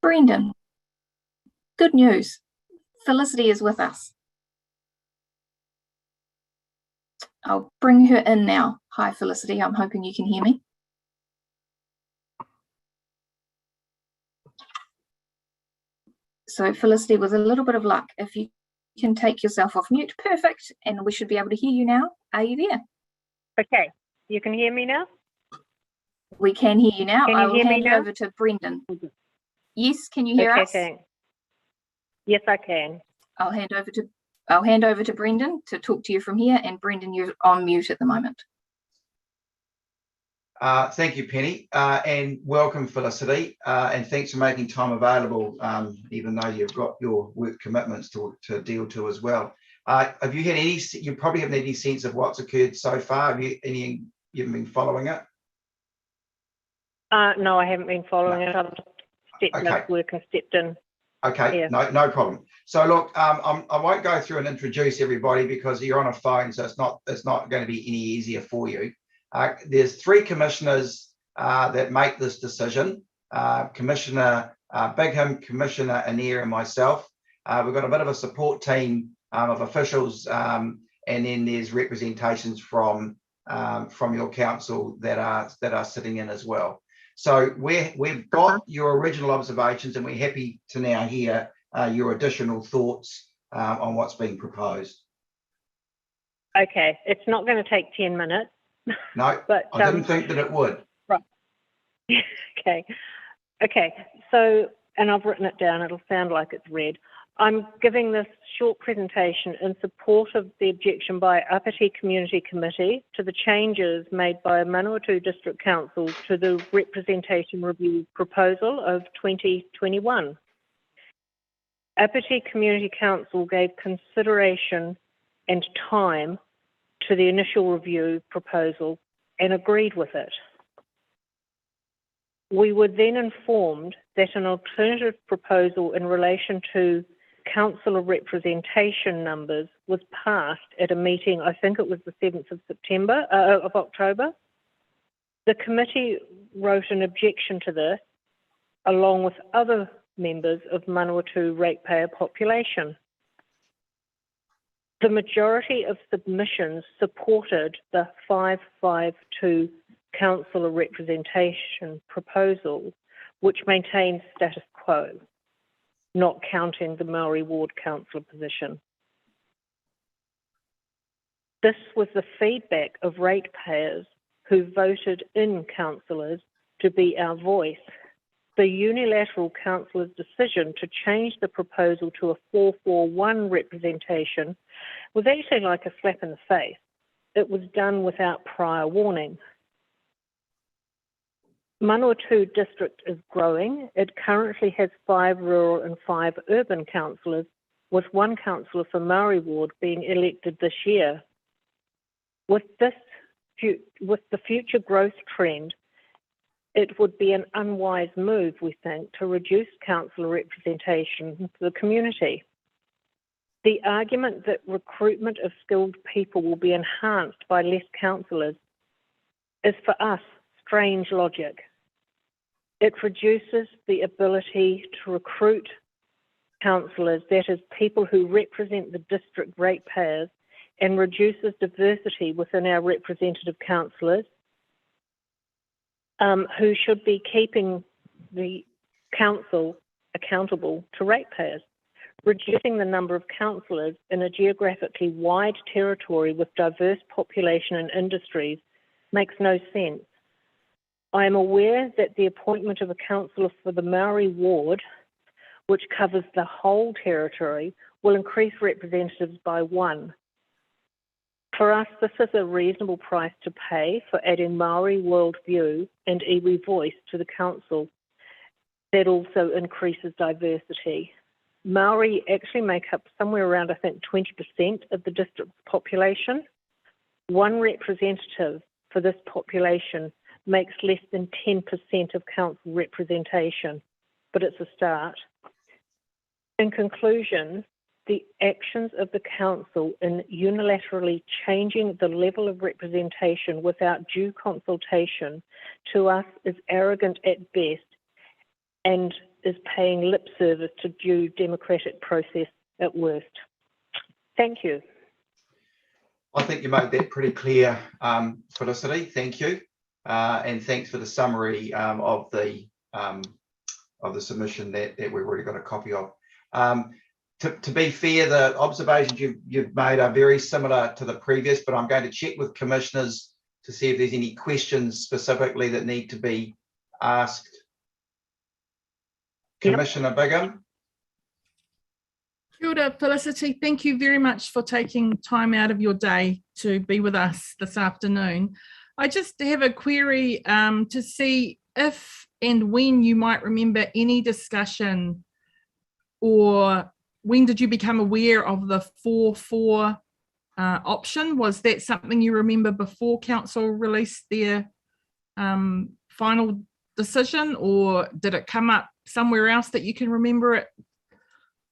Brendan, good news. Felicity is with us. I'll bring her in now. Hi, Felicity. I'm hoping you can hear me. So, Felicity, with a little bit of luck, if you can take yourself off mute, perfect. And we should be able to hear you now. Are you there? Okay. You can hear me now? We can hear you now. Can you I will hear me hand now? over to Brendan. Yes, can you hear us? Thanks. Yes, I can. I'll hand over to Brendan to talk to you from here. And Brendan, you're on mute at the moment. Thank you, Penny, and welcome, Felicity, and thanks for making time available, even though you've got your work commitments to deal to as well. Have you had any? You probably haven't had any sense of what's occurred so far. Have you you've been following it? No, I haven't been following it. I've stepped up work and stepped in. Okay, Yeah. no problem. So look, I won't go through and introduce everybody because you're on a phone, so it's not going to be any easier for you. There's 3 commissioners that make this decision: Commissioner Bigham, Commissioner Anir, and myself. We've got a bit of a support team of officials, and then there's representations from your council that are sitting in as well. So we've got your original observations, and we're happy to now hear your additional thoughts on what's being proposed. Okay, it's not going to take 10 minutes. No, but I didn't think that it would. Right. Okay. So, and I've written it down. It'll sound like it's read. I'm giving this short presentation in support of the objection by Apiti Community Committee to the changes made by Manawatu District Council to the Representation Review proposal of 2021. Apiti Community Council gave consideration and time to the initial review proposal and agreed with it. We were then informed that an alternative proposal in relation to councillor representation numbers was passed at a meeting, I think it was the 7th of October. The committee wrote an objection to this, along with other members of Manawatu ratepayer population. The majority of submissions supported the 552 councillor representation proposal, which maintains status quo, not counting the Maori Ward councillor position. This was the feedback of ratepayers who voted in councillors to be our voice. The unilateral councillor's decision to change the proposal to a 441 representation was actually like a slap in the face. It was done without prior warning. Manawatu district is growing. It currently has 5 rural and 5 urban councillors, with 1 councillor for Maori Ward being elected this year. With the future growth trend, it would be an unwise move, we think, to reduce councillor representation for the community. The argument that recruitment of skilled people will be enhanced by less councillors is, for us, strange logic. It reduces the ability to recruit councillors, that is, people who represent the district ratepayers, and reduces diversity within our representative councillors, who should be keeping the council accountable to ratepayers. Reducing the number of councillors in a geographically wide territory with diverse population and industries makes no sense. I am aware that the appointment of a councillor for the Maori Ward, which covers the whole territory, will increase representatives by 1. For us, this is a reasonable price to pay for adding Maori worldview and iwi voice to the council. That also increases diversity. Maori actually make up somewhere around, I think, 20% of the district's population. 1 representative for this population makes less than 10% of council representation, but it's a start. In conclusion, the actions of the council in unilaterally changing the level of representation without due consultation to us is arrogant at best and is paying lip service to due democratic process at worst. Thank you. I think you made that pretty clear, Felicity. Thank you, and thanks for the summary of the submission that we've already got a copy of. To be fair, the observations you've made are very similar to the previous, but I'm going to check with commissioners to see if there's any questions specifically that need to be asked. Commissioner Bigham. Kia ora, Felicity. Thank you very much for taking time out of your day to be with us this afternoon. I just have a query to see if and when you might remember any discussion, or when did you become aware of the 4-4 option? Was that something you remember before council released their final decision, or did it come up somewhere else that you can remember it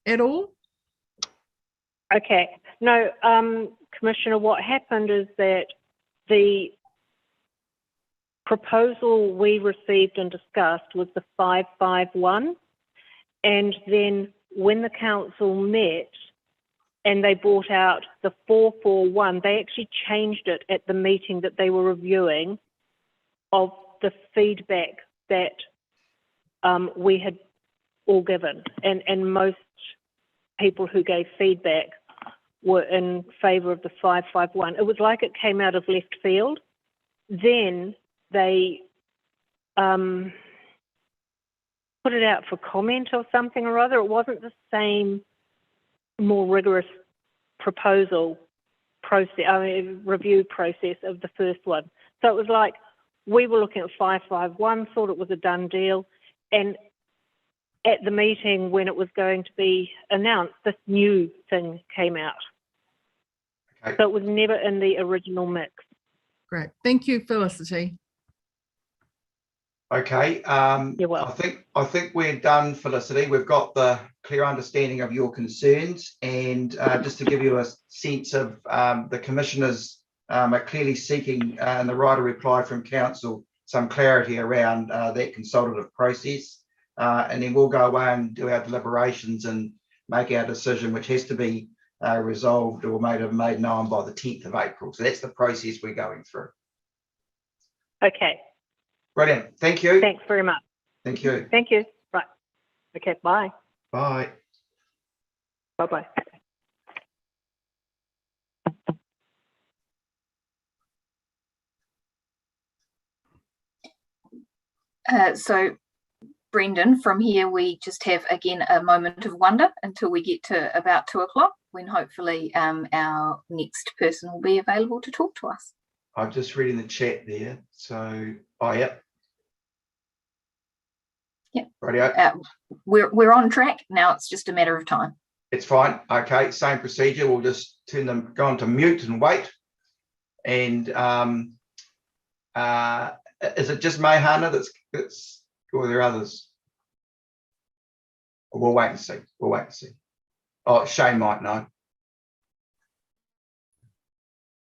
at all? Okay. No, Commissioner, what happened is that the proposal we received and discussed was the 551. And then when the council met and they brought out the 441, they actually changed it at the meeting that they were reviewing of the feedback that we had all given. And most people who gave feedback were in favour of the 551. It was like it came out of left field. Then they put it out for comment or something or other. It wasn't the same more rigorous proposal process, review process of the first one. So it was like we were looking at 551, thought it was a done deal, and at the meeting when it was going to be announced, this new thing came out. Okay. So it was never in the original mix. Great. Thank you, Felicity. Okay. You're welcome. I think we're done, Felicity. We've got the clear understanding of your concerns, and just to give you a sense of the commissioners are clearly seeking in the right of reply from council some clarity around that consultative process, and then we'll go away and do our deliberations and make our decision, which has to be resolved or made known by the 10th of April. So that's the process we're going through. Okay. Brilliant. Thank you. Thanks very much. Thank you. Thank you. Right. Okay. Bye. Bye. Bye-bye. So Brendan, from here we just have again a moment of wonder until we get to about 2 o'clock, when hopefully our next person will be available to talk to us. I'm just reading the chat there. So, oh, yep. Yep. Radio. We're on track now. It's just a matter of time. It's fine. Okay, same procedure. We'll just go on to mute and wait. And is it just Mayhana that's, or are there others? We'll wait and see. We'll wait and see. Oh, Shane might know.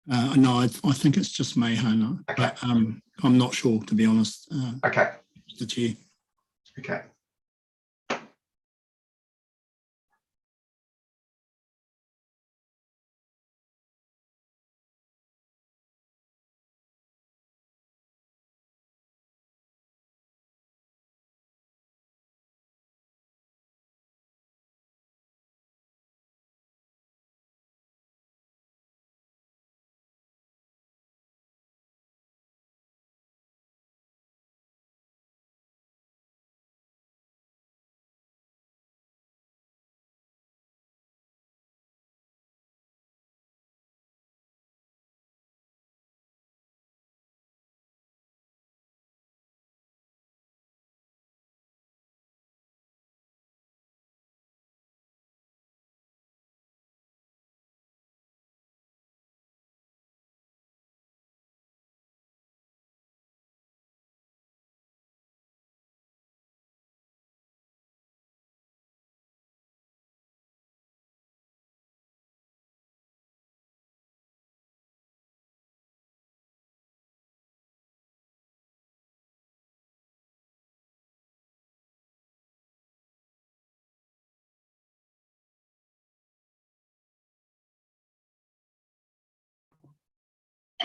No, I think it's just Mayhana, Okay. but I'm not sure, to be honest. Okay. Mr. Chair. Okay.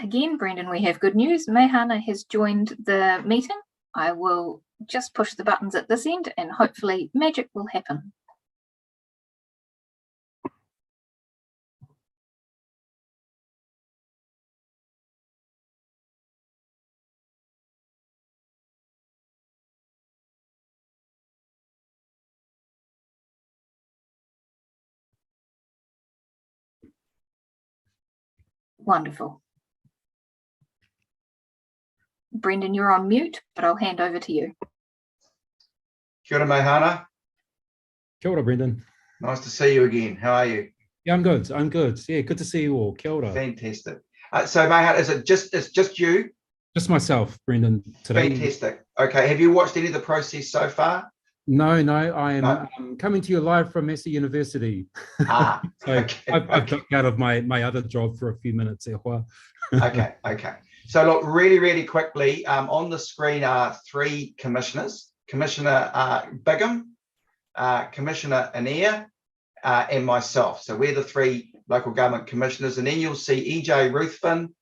Again, Brendan, we have good news. Mayhana has joined the meeting. I will just push the buttons at this end and hopefully magic will happen. Wonderful. Brendan, you're on mute, but I'll hand over to you. Kia ora, Mohana. Kia ora, Brendan. Nice to see you again. How are you? Yeah, I'm good. I'm good. Yeah, good to see you all. Kia ora. Fantastic. So, Mohana, it's just you? Just myself, Brendan, today. Fantastic. Okay. Have you watched any of the process so far? No, I am coming to you live from Massey University. Ah, so okay, I've ducked out of my other job for a few minutes. Okay. So look, really quickly, on the screen are three commissioners: Commissioner Bigham, Commissioner Anea, and myself. So we're the three local government commissioners, and then you'll see EJ Ruthven,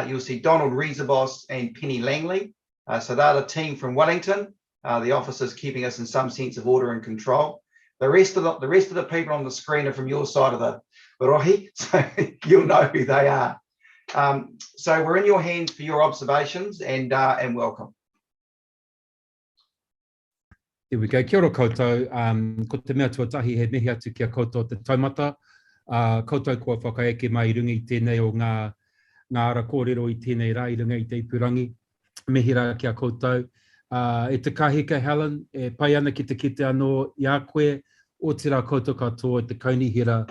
you'll see Donald Riesebos and Penny Langley. So they're the team from Wellington. The officers keeping us in some sense of order and control. The rest of the people on the screen are from your side of the rohi, so you'll know who they are. So we're in your hands for your observations, and welcome. Here we go. Kia ora koutou. Ko te mea tuatahi he mihi atu kia koutou te taumata. Koutou kua whakaeke mai runga i tēnei o ngā ara kōrero i tēnei rā i runga i te ipurangi. Mihi rā kia koutou. E te kahika Helen, e pai ana ki te kite anō i a koe, o te rā koutou katoa i te kaunihira.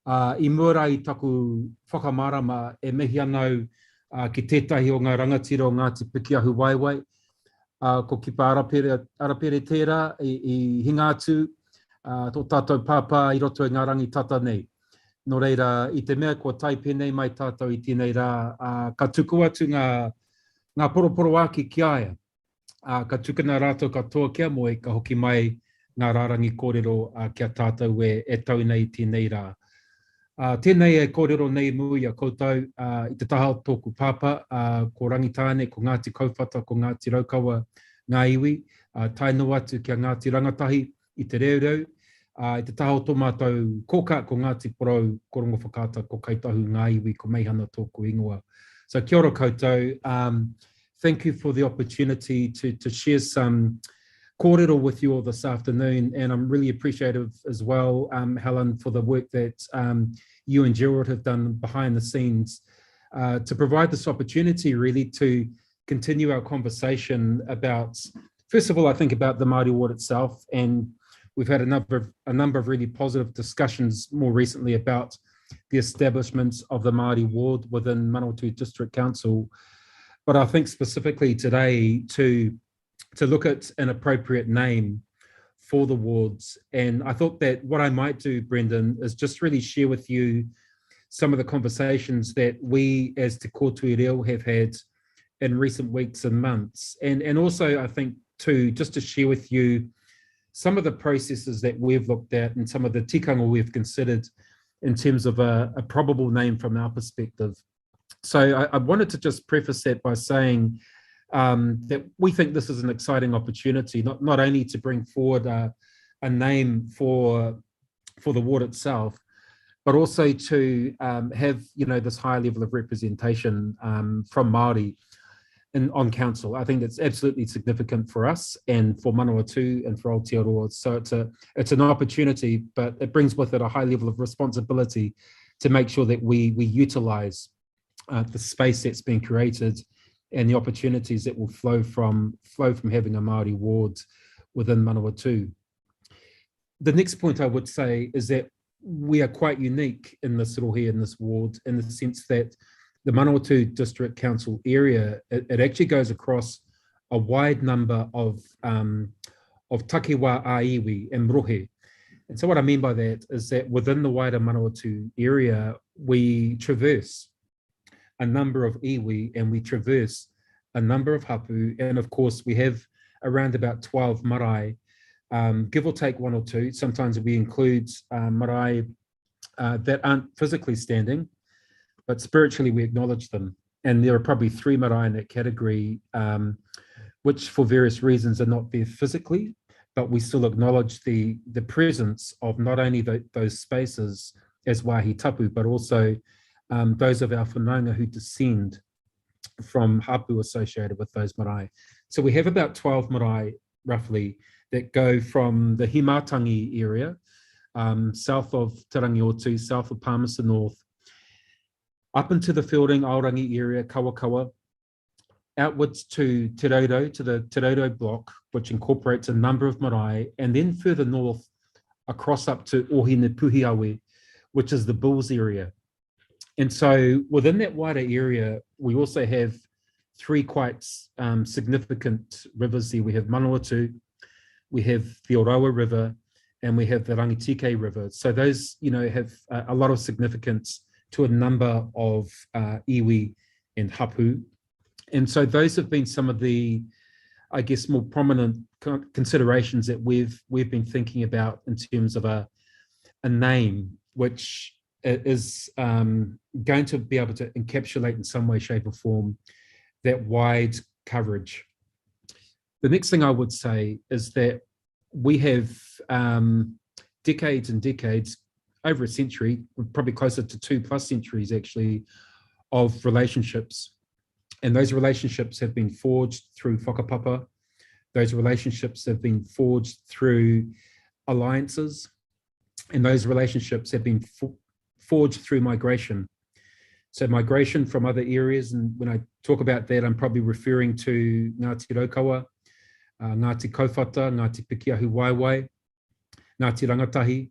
I mua i taku whakamarama e mihi anau ki tētahi o ngā rangatira o Ngāti Pikiahu Waiwai. Ko ki pa arapere tērā i hinga atu, tō tātou pāpā i roto i ngā rangi tata nei. Nō reira, i te mea kua tai pēnei mai tātou i tēnei rā, ka tuku atu ngā poroporo āki ki aia. Ka tukuna rātou katoa kia moe, ka hoki mai ngā rārangi kōrero kia tātou e tau nei tēnei rā. Tēnei e kōrero nei mui a koutou i te taha tōku pāpā, ko rangitāne, ko Ngāti Kauwhata, ko Ngāti Raukawa, ngā iwi, taino atu kia Ngāti Rangatahi i te reureu, i te taha o tō mātou kōka, ko Ngāti Porou, ko rongo whakata, ko Kaitahu ngā iwi, ko Meihana tōku ingoa. So kia ora koutou. Thank you for the opportunity to share some kōrero with you all this afternoon, and I'm really appreciative as well, Helen, for the work that you and Gerald have done behind the scenes to provide this opportunity really to continue our conversation about, first of all, I think about the Māori Ward itself, and we've had a number of really positive discussions more recently about the establishment of the Māori Ward within Manawatu District Council. But I think specifically today to look at an appropriate name for the wards. And I thought that what I might do, Brendan, is just really share with you some of the conversations that we as Te Kōtui Reo have had in recent weeks and months. And also, I think, too, just to share with you some of the processes that we've looked at and some of the tikanga we've considered in terms of a probable name from our perspective. So I wanted to just preface that by saying that we think this is an exciting opportunity, not only to bring forward a name for the ward itself, but also to have this high level of representation from Māori on council. I think it's absolutely significant for us and for Manawatu and for Aotearoa. So it's an opportunity, but it brings with it a high level of responsibility to make sure that we utilise the space that's been created and the opportunities that will flow from having a Māori ward within Manawatu. The next point I would say is that we are quite unique in this rohe, in this ward, in the sense that the Manawatu District Council area, it actually goes across a wide number of takiwā ā-iwi and rohe. And so what I mean by that is that within the wider Manawatu area, we traverse a number of iwi and we traverse a number of hapu, and of course we have around about 12 marae, give or take one or two. Sometimes we include marae that aren't physically standing, but spiritually we acknowledge them. And there are probably 3 marae in that category, which for various reasons are not there physically, but we still acknowledge the presence of not only those spaces as wahi tapu, but also those of our whanaunga who descend from hapu associated with those marae. So we have about 12 marae, roughly, that go from the Himatangi area, south of Te Rangiotu, south of Palmerston North, up into the Fielding Aorangi area, Kawakawa, outwards to Te Raudo, to the Te Raudo block, which incorporates a number of marae, and then further north across up to Ohine Puhiawe, which is the Bulls area. And so within that wider area, we also have three quite significant rivers there. We have Manawatu, we have the Orawa River, and we have the Rangitike River. So those, have a lot of significance to a number of iwi and hapu. And so those have been some of the, I guess, more prominent considerations that we've been thinking about in terms of a name, which is going to be able to encapsulate in some way, shape or form that wide coverage. The next thing I would say is that we have decades and decades, over a century, probably closer to 2+ centuries actually, of relationships. And those relationships have been forged through whakapapa. Those relationships have been forged through alliances. And those relationships have been forged through migration. So migration from other areas, and when I talk about that, I'm probably referring to Ngāti Raukawa, Ngāti Kowhata, Ngāti Pikiahu Waiwai, Ngāti Rangatahi,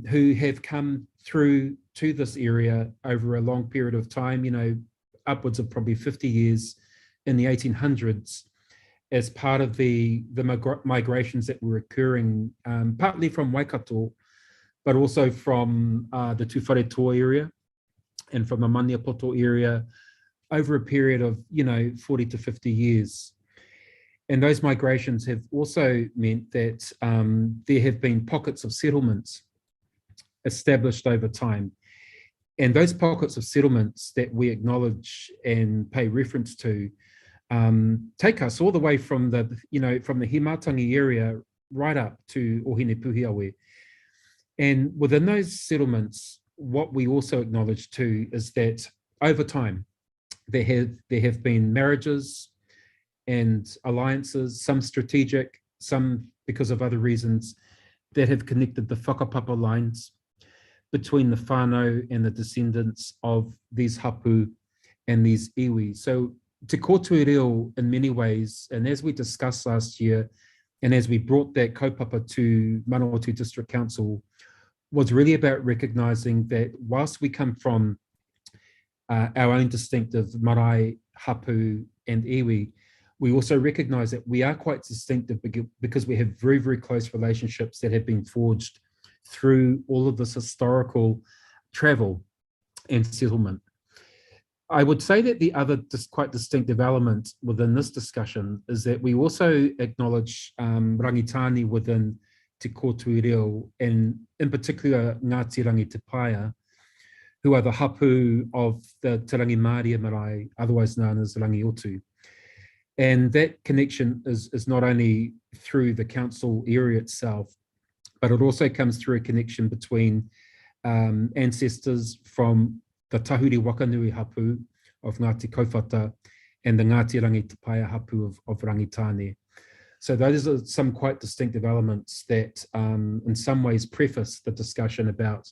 who have come through to this area over a long period of time, upwards of probably 50 years in the 1800s, as part of the migrations that were occurring, partly from Waikato, but also from the Tuwharetoa area and from the Maniapoto area over a period of, 40 to 50 years. And those migrations have also meant that there have been pockets of settlements established over time. And those pockets of settlements that we acknowledge and pay reference to take us all the way from the Himatangi area right up to Ohine Puhiawe. And within those settlements, what we also acknowledge too is that over time, there have been marriages and alliances, some strategic, some because of other reasons, that have connected the whakapapa lines between the whānau and the descendants of these hapu and these iwi. So Te Kōtui Reo in many ways, and as we discussed last year, and as we brought that kaupapa to Manawatu District Council, was really about recognising that whilst we come from our own distinctive marae, hapu and iwi, we also recognise that we are quite distinctive because we have very, very close relationships that have been forged through all of this historical travel and settlement. I would say that the other quite distinctive element within this discussion is that we also acknowledge rangitani within Te Kōtui Reo, and in particular Ngāti Rangi Te Paia, who are the hapu of the Te Rangi Māria marae, otherwise known as Rangiotu. And that connection is not only through the council area itself, but it also comes through a connection between ancestors from the Tahuri Wakanui hapu of Ngāti Kowhata and the Ngāti Rangi Te Paia hapu of Rangitane. So those are some quite distinctive elements that in some ways preface the discussion about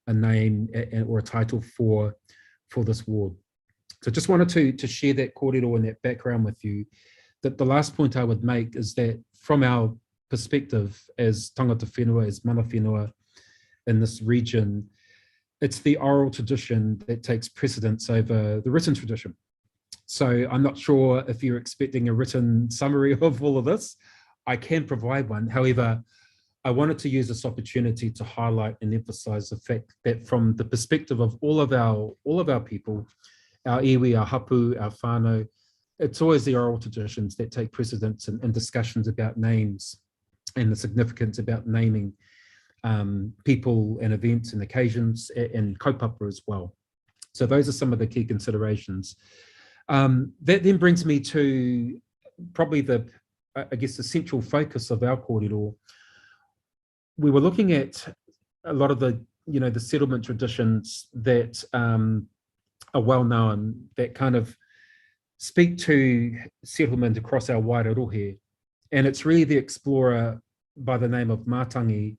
a name or a title for this ward. So just wanted to share that kōrero and that background with you. That the last point I would make is that from our perspective as tangata whenua, as mana whenua in this region, it's the oral tradition that takes precedence over the written tradition. So I'm not sure if you're expecting a written summary of all of this. I can provide one. However, I wanted to use this opportunity to highlight and emphasize the fact that from the perspective of all of our people, our iwi, our hapu, our whānau, it's always the oral traditions that take precedence in discussions about names and the significance about naming people and events and occasions and kaupapa as well. So those are some of the key considerations. That then brings me to probably the central focus of our kōrero. We were looking at a lot of the settlement traditions that are well known, that kind of speak to settlement across our Wairohe. And it's really the explorer by the name of Mātangi,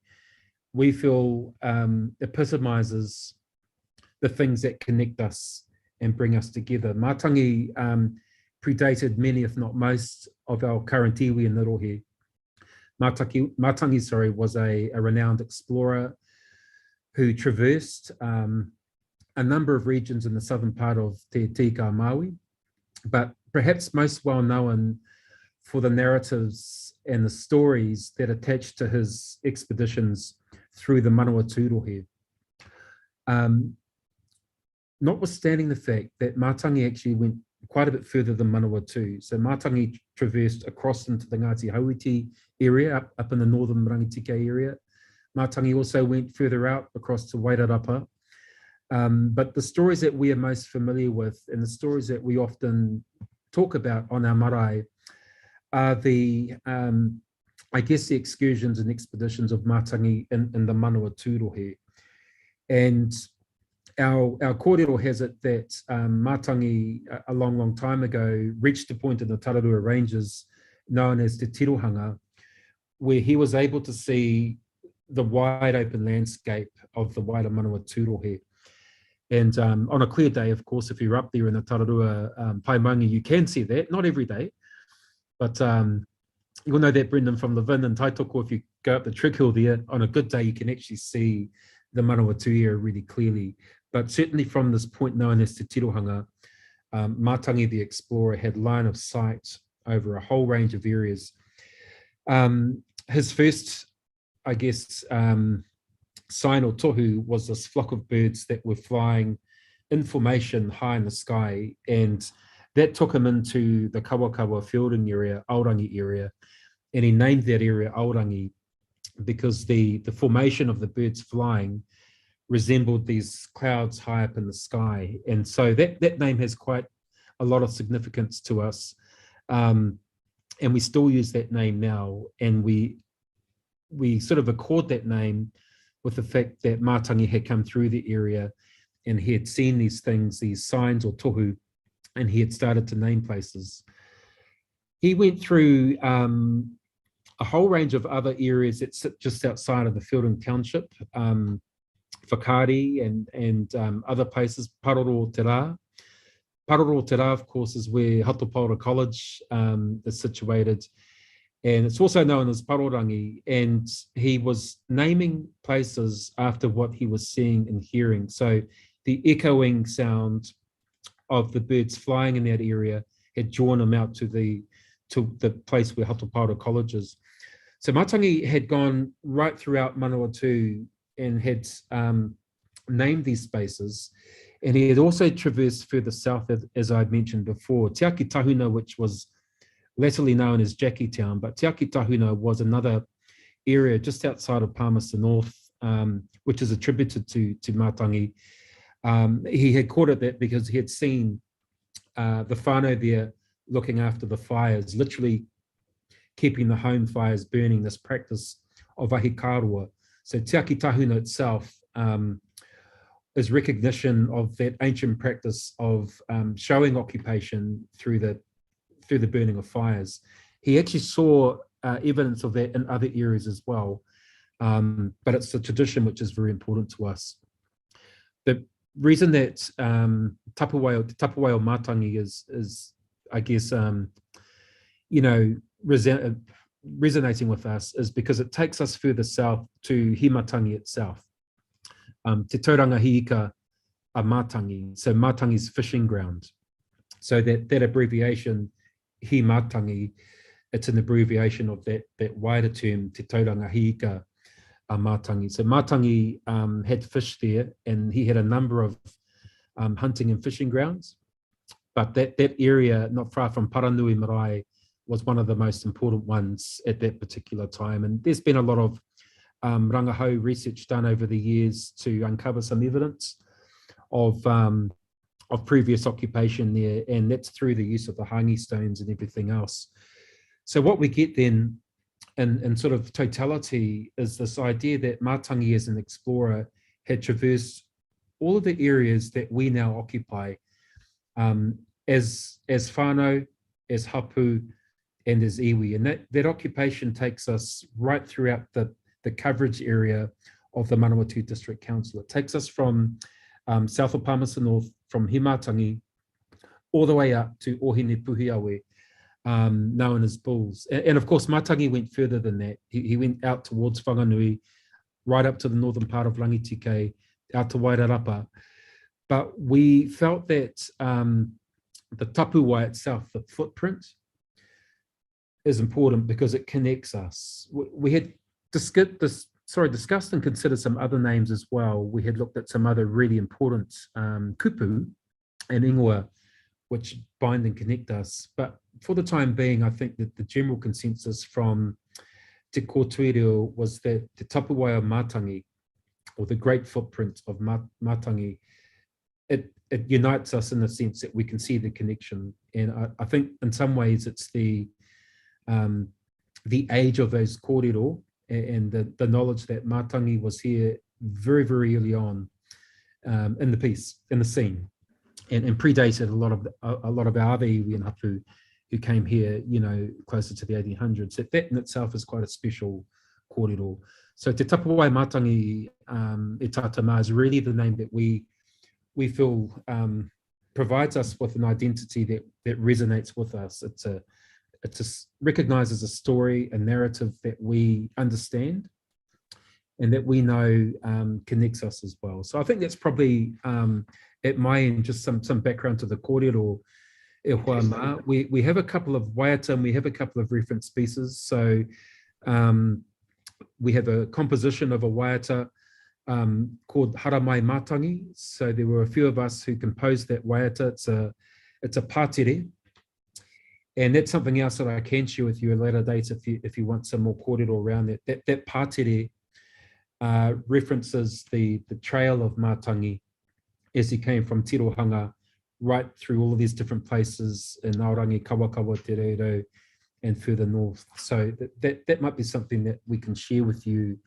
we feel epitomizes the things that connect us and bring us together. Matangi predated many, if not most, of our current iwi and Nirohe. Matangi, was a renowned explorer who traversed a number of regions in the southern part of Te Tika Maui, but perhaps most well known for the narratives and the stories that attached to his expeditions through the Manawatu. Notwithstanding the fact that Matangi actually went quite a bit further than Manawatu. So Matangi traversed across into the Ngāti Hauiti area, up in the northern Rangitika area. Matangi also went further out across to Wairarapa. But the stories that we are most familiar with and the stories that we often talk about on our marae are the, I guess, the excursions and expeditions of Matangi in the Manawatu. And our kōrero has it that Matangi, a long time ago, reached a point in the Tararua Ranges known as Te Tirohanga, where he was able to see the wide open landscape of the wider Manawatu. And on a clear day, of course, if you're up there in the Tararua Paimangi, you can see that, not every day. But you'll know that, Brendan, from Levin and Taitoko, if you go up the Trick Hill there, on a good day, you can actually see the Manawatu area really clearly. But certainly from this point known as Te Tirohanga, Matangi the explorer had line of sight over a whole range of areas. His first, I guess, sign or tohu was this flock of birds that were flying in formation high in the sky, and that took him into the Kawakawa fielding area, Aorangi area, and he named that area Aorangi because the formation of the birds flying resembled these clouds high up in the sky. And so that name has quite a lot of significance to us. And we still use that name now, and we sort of accord that name with the fact that Matangi had come through the area and he had seen these things, these signs or tohu, and he had started to name places. He went through a whole range of other areas that sit just outside of the Fielding Township, Whakaari and other places, Paroro Te Rā. Paroro Te Rā, of course, is where Hatopaura College is situated. And it's also known as Parorangi, and he was naming places after what he was seeing and hearing. So the echoing sound of the birds flying in that area had drawn him out to the place where Hatopaura College is. So Matangi had gone right throughout Manawatu and had named these spaces. And he had also traversed further south, as I mentioned before, Te Aki Tahuna, which was latterly known as Jackie Town, but Te Aki Tahuna was another area just outside of Palmerston North, which is attributed to Matangi. He had called it that because he had seen the whānau there looking after the fires, literally keeping the home fires burning, this practice of ahikarua. So Te Aki Tahuna itself is recognition of that ancient practice of showing occupation through the burning of fires. He actually saw evidence of that in other areas as well, but it's a tradition which is very important to us. The reason that Tapawai or Matangi is I guess, resonating with us is because it takes us further south to Himatangi itself. Te Tauranga Hiika a Matangi, so Matangi's fishing ground. So that abbreviation, Hi Matangi, it's an abbreviation of that wider term, Te Tauranga Hiika a Matangi. So Matangi had fish there, and he had a number of hunting and fishing grounds. But that area, not far from Paranui Marae, was one of the most important ones at that particular time. And there's been a lot of rangahau research done over the years to uncover some evidence of previous occupation there, and that's through the use of the hangi stones and everything else. So what we get then in sort of totality is this idea that Matangi as an explorer had traversed all of the areas that we now occupy as whānau, as hapu, and as iwi. And that occupation takes us right throughout the coverage area of the Manawatu District Council. It takes us from south of Palmerston, or from Himatangi, all the way up to Ohine Puhiawe, known as Bulls. And of course, Matangi went further than that. He went out towards Whanganui, right up to the northern part of Rangitike, out to Wairarapa. But we felt that the tapuwai itself, the footprint, is important because it connects us. We had discussed and considered some other names as well. We had looked at some other really important kupu and ingoa, which bind and connect us. But for the time being, I think that the general consensus from Te Kōtuireo was that the tapuwai of Matangi, or the great footprint of Matangi, it unites us in the sense that we can see the connection. And I think in some ways it's the age of those kōrero and the knowledge that Matangi was here very, very early on in the piece, in the scene, and predated a lot of our other iwi and hapu who came here, you know, closer to the 1800s. That in itself is quite a special kōrero. So Te Tapuwai Matangi e Tata Ma is really the name that we feel provides us with an identity that resonates with us. It recognizes a story, a narrative that we understand and that we know connects us as well. So I think that's probably at my end, just some background to the kōrero e hoa ma. We have a couple of waiata and we have a couple of reference pieces. So we have a composition of a waiata called Haramai Matangi. So there were a few of us who composed that waiata. It's a pātere. And that's something else that I can share with you at a later date if you want some more kōrero around that. That pātere references the trail of Matangi as he came from Tirohanga right through all of these different places in Aorangi, Kawakawa, Te Reo, and further north. So that might be something that we can share with you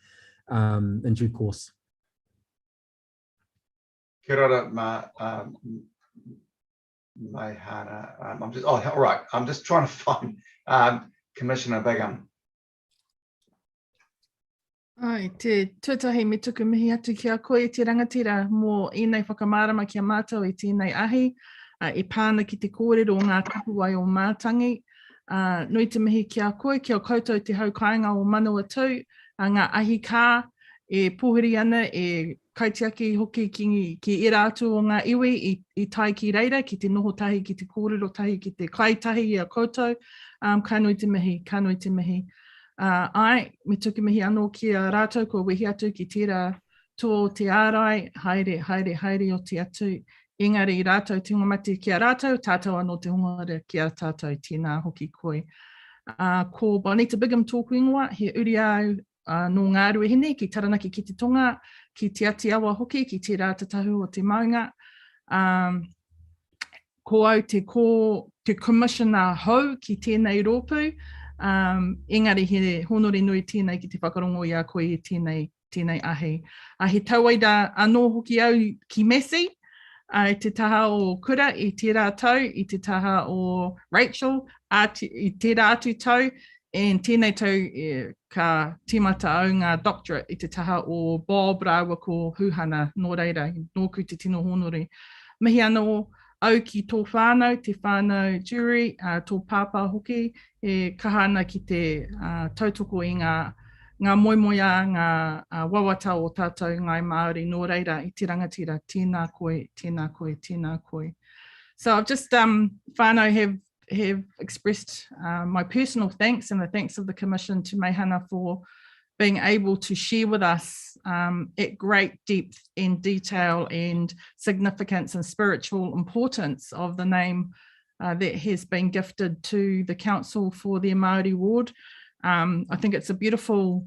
in due course. Kia ora, Maihana. All right. I'm just trying to find Commissioner Bigham. Ai, te tuatahi me tuku mihi atu ki a koe te rangatira mō ēnei whakamārama ki a mātou i tēnei ahi, e pāna ki te kōrero o ngā tapuwai o Mātangi. Nui te mihi ki a koe, ki a koutou te haukainga o Manawatu, ngā ahi kā e pōhiri ana e kaitiaki hoki ki e rātu o ngā iwi i tai ki reira, ki te noho tahi, ki te kōrero tahi, ki te kai tahi i a koutou. Ka nui te mihi, ka nui te mihi. Ai, me tuku mihi anō ki a rātou ko wehi atu ki tērā tō te ārai, haere o te atu. Engari i rātou te ngomati ki a rātou, tātou anō te hongara ki a tātou, tēnā hoki koe. Ko Bonita Bigham tōku ingoa, he uri au no ngā ruehine, ki Taranaki ki te tonga, ki te ati awa hoki, ki te rātatahu o te maunga. Ko au te commissioner hou ki tēnei rōpū, engari he honore nui tēnei ki te whakarongo i a koe i tēnei ahi. He tauaida anō hoki au ki Messi, i te taha o Kura i tērā tau, i te taha o Rachel i tērā atu tau, and tēnei tau ka tīmata au ngā doctorate i te taha o Bob Rawa ko Huhana nō reira, nōku te tino honore. Mihi anō au ki tō whānau, te whānau jury, tō pāpā hoki, e kahana ki te tautoko i ngā moimoia, ngā wawata o tātou ngai Māori nō reira i te rangatira, tēnā koe, tēnā koe, tēnā koe. So I've just, whānau have expressed my personal thanks and the thanks of the Commission to Meihana for being able to share with us at great depth and detail and significance and spiritual importance of the name that has been gifted to the Council for their Māori ward. I think it's a beautiful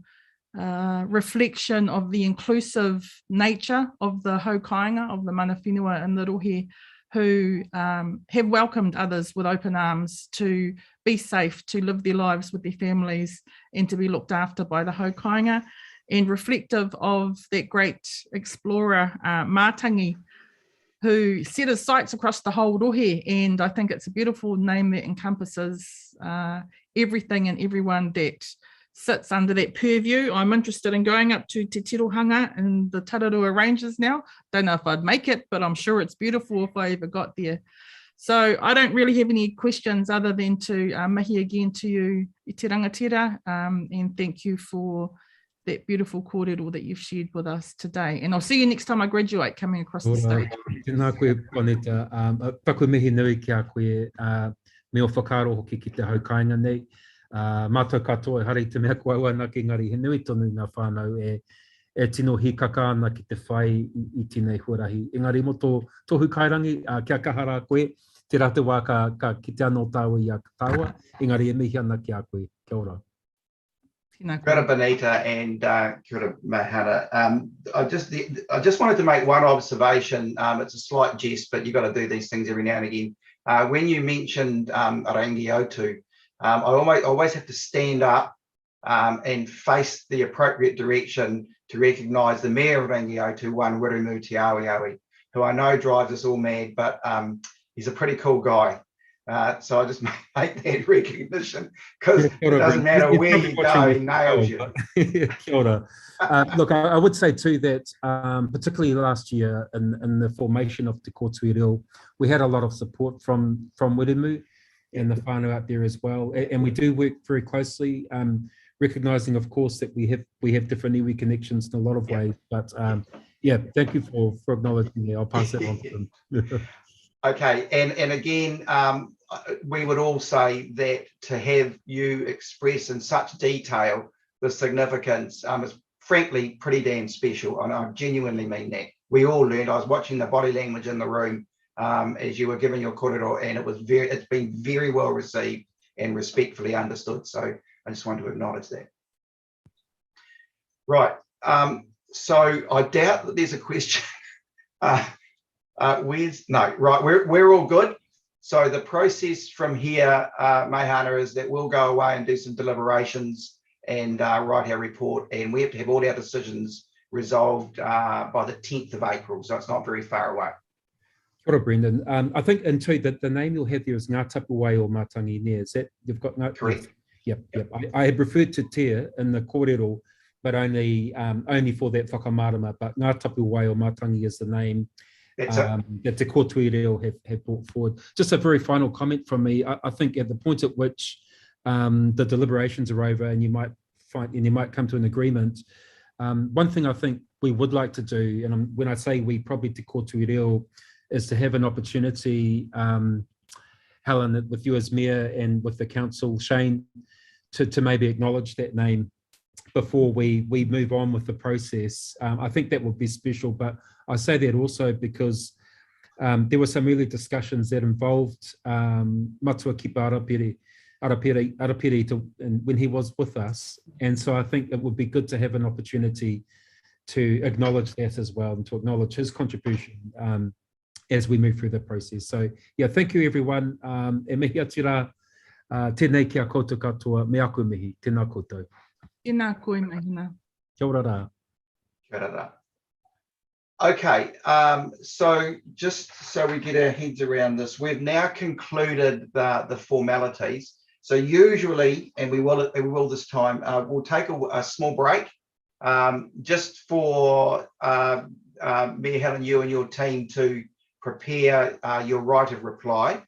reflection of the inclusive nature of the haukainga, of the mana whenua in the rohe, who have welcomed others with open arms to be safe, to live their lives with their families and to be looked after by the haukainga, and reflective of that great explorer, Matangi, who set his sights across the whole rohe. And I think it's a beautiful name that encompasses everything and everyone that sits under that purview. I'm interested in going up to Te Tirohanga and the Tararua Ranges now. Don't know if I'd make it, but I'm sure it's beautiful if I ever got there. So I don't really have any questions other than to mahi again to you, I te rangatira, and thank you for that beautiful kōrero that you've shared with us today. And I'll see you next time I graduate coming across the stage. Tēnā koe, Bonita. Paku mihi nui ki a koe, me o whakaro hoki ki te haukainga nei. Mātou katoa, haere te mea kua ua naki ngari, he nui tonu ngā whānau e tino hi kaka ana ki te whai i tēnei huarahi. Engari mo tō hukairangi, kia kahara koe, te rate wā ka kite anō tāua i a tāua, engari e mihi ana ki a koe. Kia ora. Kia ora, Bonita, and kia ora, Mahana. I just wanted to make one observation. It's a slight jest, but you've got to do these things every now and again. When you mentioned Rangiotu, I always have to stand up and face the appropriate direction to recognise the Mayor of Rangiotu, one Wiremu Te Awi, who I know drives us all mad, but he's a pretty cool guy. So I just make that recognition, because it doesn't matter where you go, he nails you. Kia ora. Look, I would say too that particularly last year in the formation of Te Kōtui Reo, we had a lot of support from Wiremu and the whānau out there as well. And we do work very closely, recognising, of course, that we have different iwi connections in a lot of ways. But yeah, thank you for acknowledging me. I'll pass it on to them. Okay, and again, we would all say that to have you express in such detail the significance is frankly pretty damn special, and I genuinely mean that. We all learned. I was watching the body language in the room as you were giving your kōrero, and it's been very well received and respectfully understood. So I just wanted to acknowledge that. Right. So I doubt that there's a question. We're all good. So the process from here, Mahana, is that we'll go away and do some deliberations and write our report, and we have to have all our decisions resolved by the 10th of April. So it's not very far away. Kia ora, Brendan. I think, and too, that the name you'll have there is Ngā Tapu Wai o Matangi Nea. Is that you've got Ngā? Correct. Yep. I had referred to Te in the kōrero, but only for that whakamārama. But Ngā Tapu Wai o Matangi is the name that Te Kōtui Reo have brought forward. Just a very final comment from me. I think at the point at which the deliberations are over and you might come to an agreement, one thing I think we would like to do, and when I say we, probably Te Kōtui Reo, is to have an opportunity, Helen, with you as Mayor and with the Council, Shane, to maybe acknowledge that name before we move on with the process. I think that would be special, but I say that also because there were some early discussions that involved Matua Kipa Arapiri when he was with us. And so I think it would be good to have an opportunity to acknowledge that as well and to acknowledge his contribution as we move through the process. So yeah, thank you everyone. E mihi ati rā, tēnei kia koutou katoa, me aku mihi, tēnā koutou. Tēnā koe, Mahina. Kia ora rā. Kia ora rā. Okay, so just so we get our heads around this, we've now concluded the formalities. So usually, and we will this time, we'll take a small break just for me, Helen, you and your team to prepare your right of reply.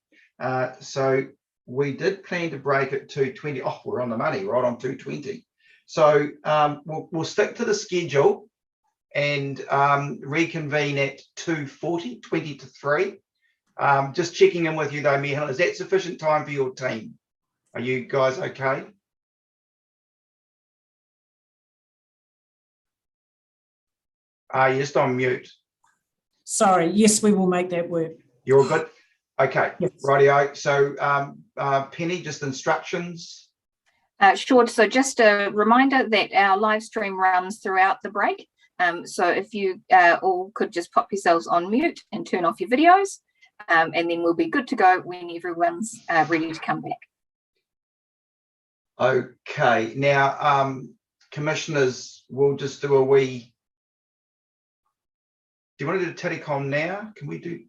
So we did plan to break at 2:20. Oh, we're on the money, right on 2:20. So we'll stick to the schedule and reconvene at 2:40, 20 to 3. Just checking in with you though, Mayor Helen, is that sufficient time for your team? Are you guys okay? You're just on mute. Sorry, yes, we will make that work. You're all good? Okay, yes. Rightio. So Penny, just instructions. Sure. So just a reminder that our live stream runs throughout the break. So if you all could just pop yourselves on mute and turn off your videos, and then we'll be good to go when everyone's ready to come back. Okay. Now, commissioners, we'll just do a wee. Do you want to do the telecom now? Can we do?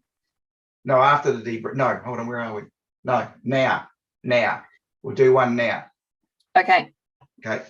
No, after the debrief. No, hold on. Where are we? No, now. We'll do one now. Okay. Okay.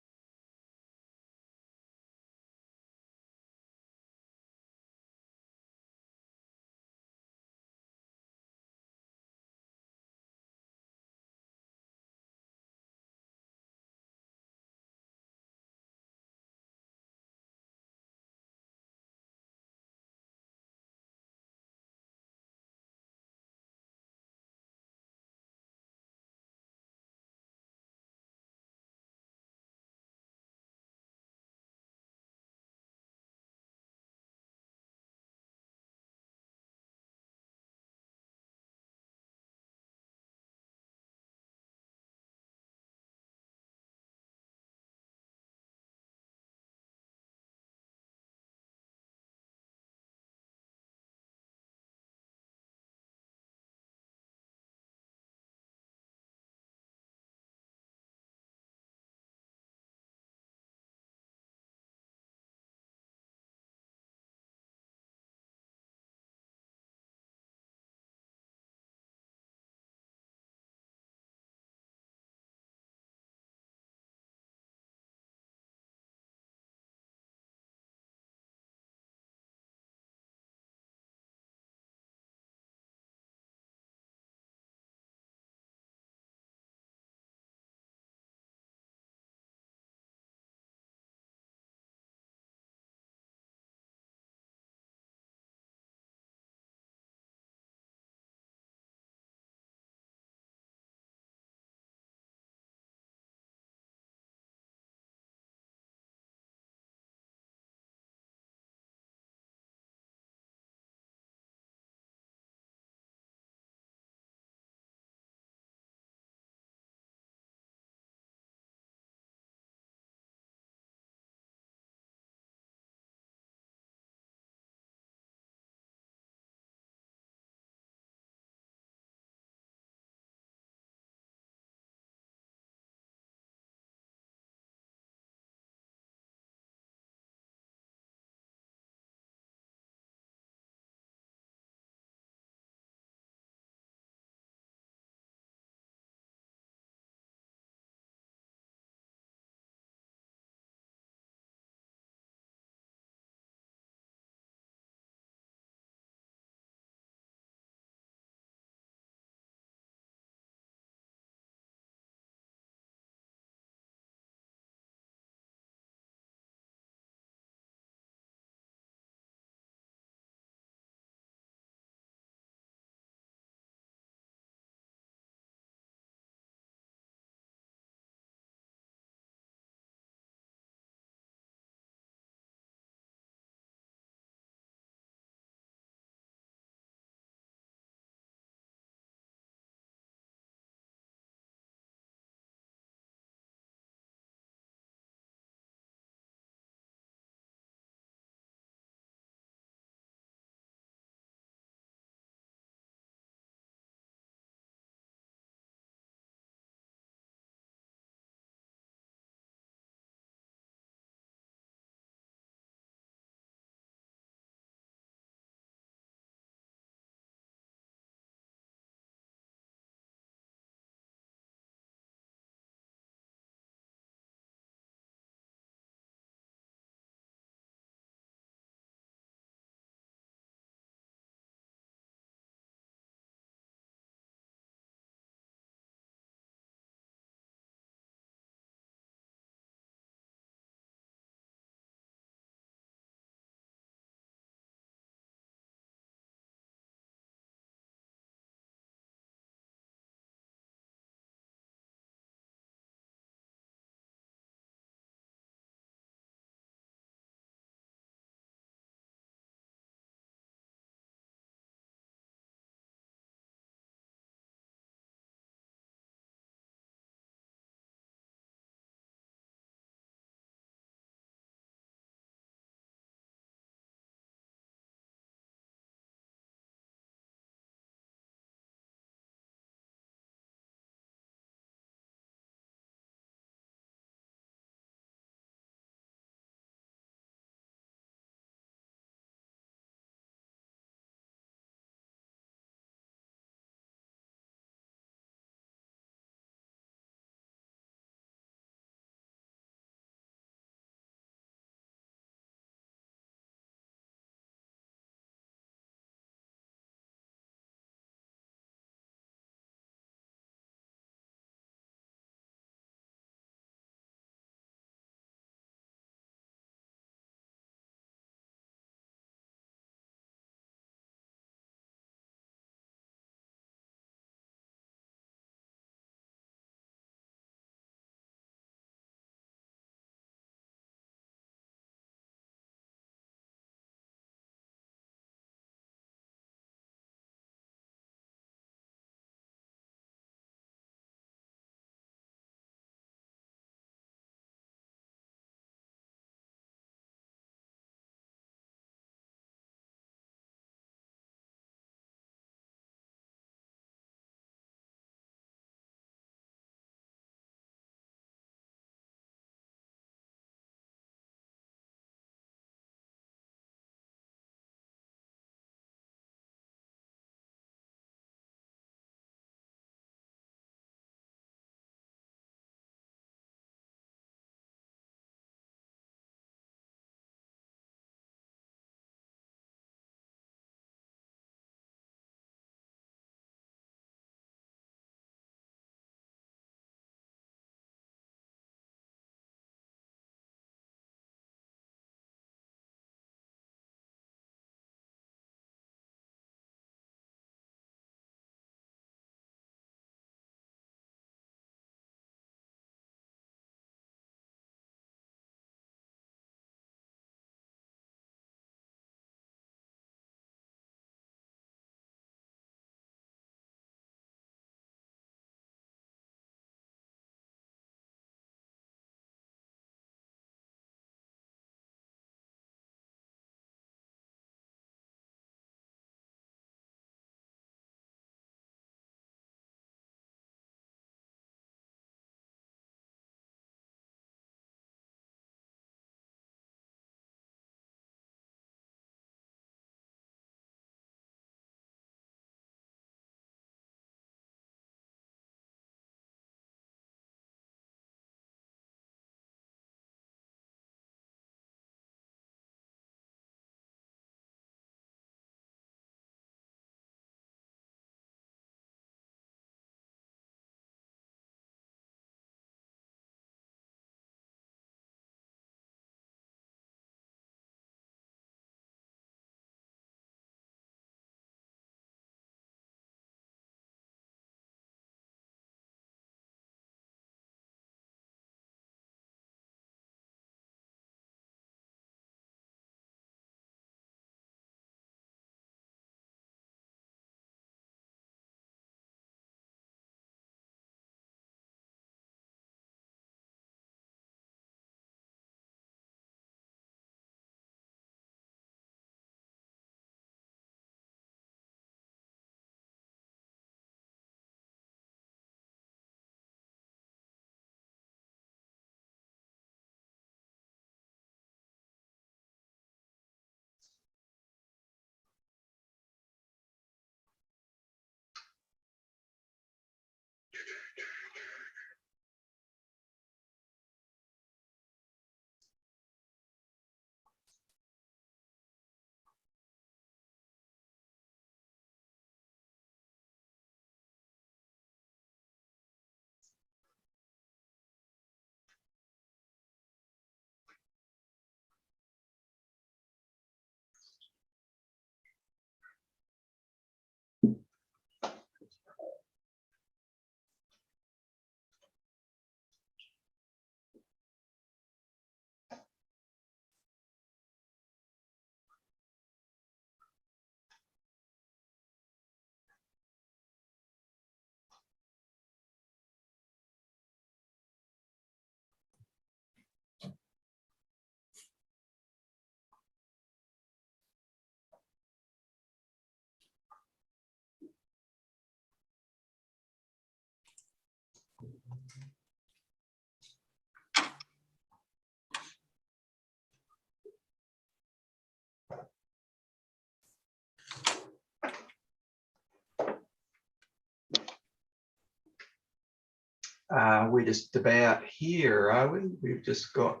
We're just about here, are we? We've just got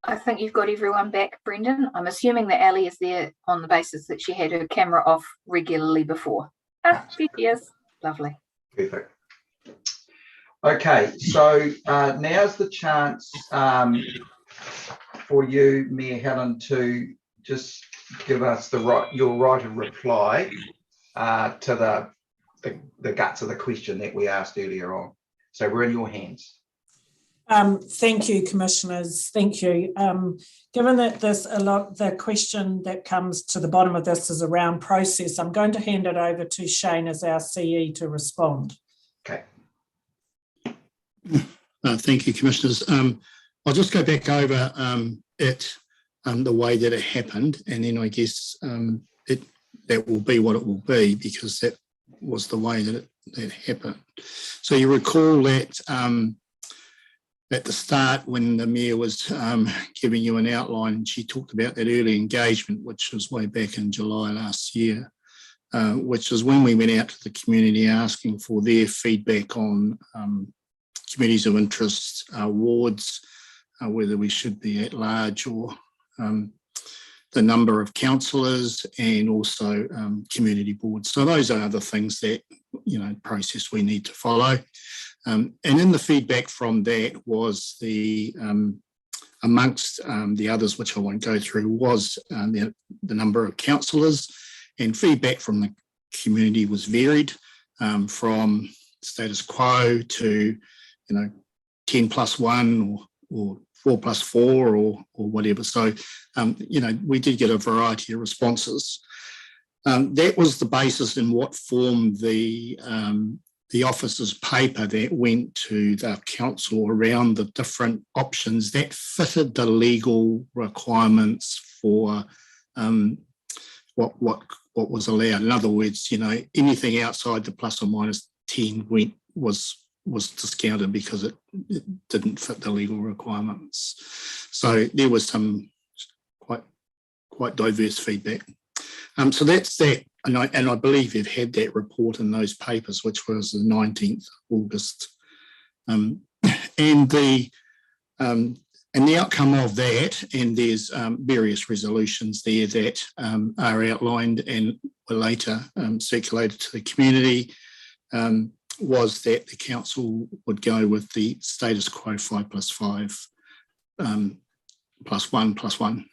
I think you've got everyone back, Brendan. I'm assuming that Ali is there on the basis that she had her camera off regularly before. Ah, there she is. Lovely. Perfect. Okay, so now's the chance for you, Mayor Helen, to just give us your right of reply to the guts of the question that we asked earlier on. So we're in your hands. Thank you, Commissioners. Thank you. Given that the question that comes to the bottom of this is around process, I'm going to hand it over to Shane as our CE to respond. Okay. Thank you, Commissioners. I'll just go back over the way that it happened, and then I guess that will be what it will be, because that was the way that it happened. So you recall that at the start, when the Mayor was giving you an outline, she talked about that early engagement, which was way back in July last year, which is when we went out to the community asking for their feedback on communities of interest, wards, whether we should be at large, or the number of councillors, and also community boards. So those are the things that, process we need to follow. And in the feedback from that was amongst the others, which I won't go through, was the number of councillors, and feedback from the community was varied, from status quo to 10 plus 1 or 4 plus 4 or whatever. So, we did get a variety of responses. That was the basis in what formed the officer's paper that went to the council around the different options that fitted the legal requirements for what was allowed. In other words, anything outside the plus or minus 10 was discounted because it didn't fit the legal requirements. So there was some quite diverse feedback. So that's that, and I believe you've had that report in those papers, which was the 19th of August. And the outcome of that, and there's various resolutions there that are outlined and were later circulated to the community, was that the council would go with the status quo 5 plus 5 plus 1 plus 1.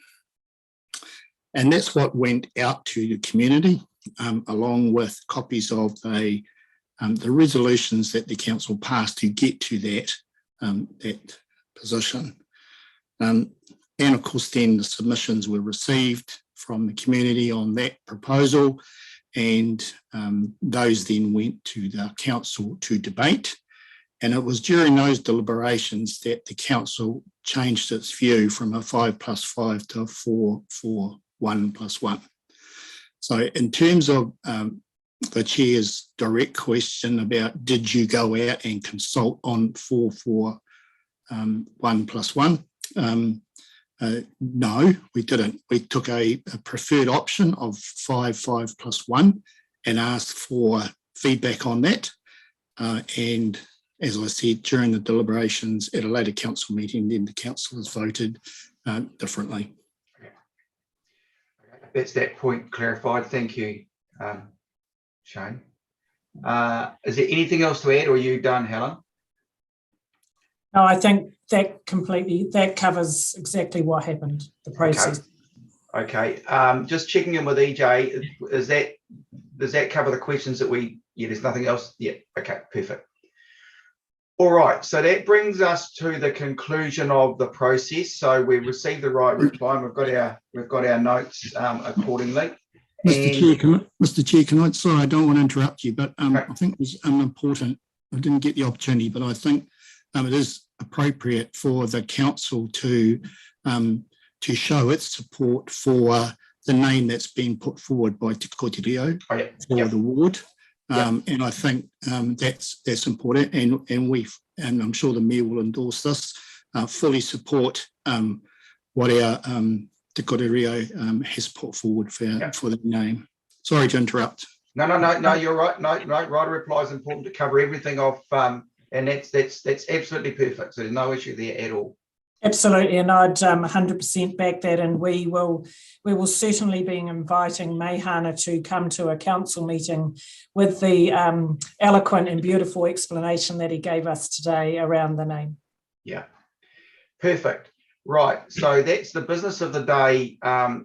And that's what went out to the community, along with copies of the resolutions that the council passed to get to that position. And of course, then the submissions were received from the community on that proposal, and those then went to the council to debate. And it was during those deliberations that the council changed its view from a 5 plus 5 to a 4, 1 plus 1. So in terms of the chair's direct question about did you go out and consult on 4, 1 plus 1, no, we didn't. We took a preferred option of 5, 5 plus 1 and asked for feedback on that. And as I said, during the deliberations at a later council meeting, then the councillors voted differently. That's that point clarified. Thank you, Shane. Is there anything else to add, or are you done, Helen? No, I think that covers exactly what happened, the process. Okay. Just checking in with EJ, does that cover the questions that there's nothing else? Yeah, okay, perfect. All right, so that brings us to the conclusion of the process. So we've received the right reply, and we've got our notes accordingly. Mr. Chair, sorry, I don't want to interrupt you, but I think it was important. I didn't get the opportunity, but I think it is appropriate for the council to to show its support for the name that's been put forward by Te Kōti for the ward. And I think that's important, and I'm sure the Mayor will endorse this, fully support what our Te Kōti has put forward for the name. Sorry to interrupt. No, you're right. No, right reply is important to cover everything off, and that's absolutely perfect. So there's no issue there at all. Absolutely, and I'd 100% back that, and we will certainly be inviting Meihana to come to a council meeting with the eloquent and beautiful explanation that he gave us today around the name. Yeah, perfect. Right, so that's the business of the day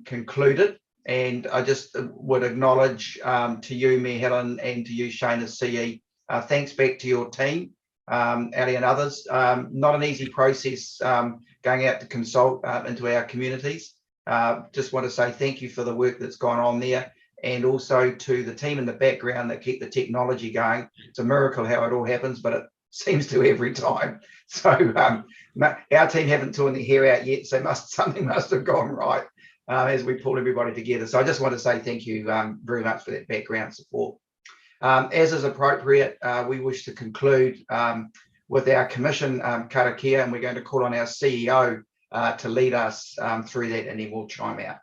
concluded, and I just would acknowledge to you, Mayor Helen, and to you, Shane, as CE. Thanks back to your team. Ali and others. Not an easy process going out to consult into our communities. Just want to say thank you for the work that's gone on there, and also to the team in the background that keep the technology going. It's a miracle how it all happens, but it seems to every time. So our team haven't torn their hair out yet, so something must have gone right as we pull everybody together. So I just want to say thank you very much for that background support. As is appropriate, we wish to conclude with our commission karakia, and we're going to call on our CEO to lead us through that, and then we'll chime out.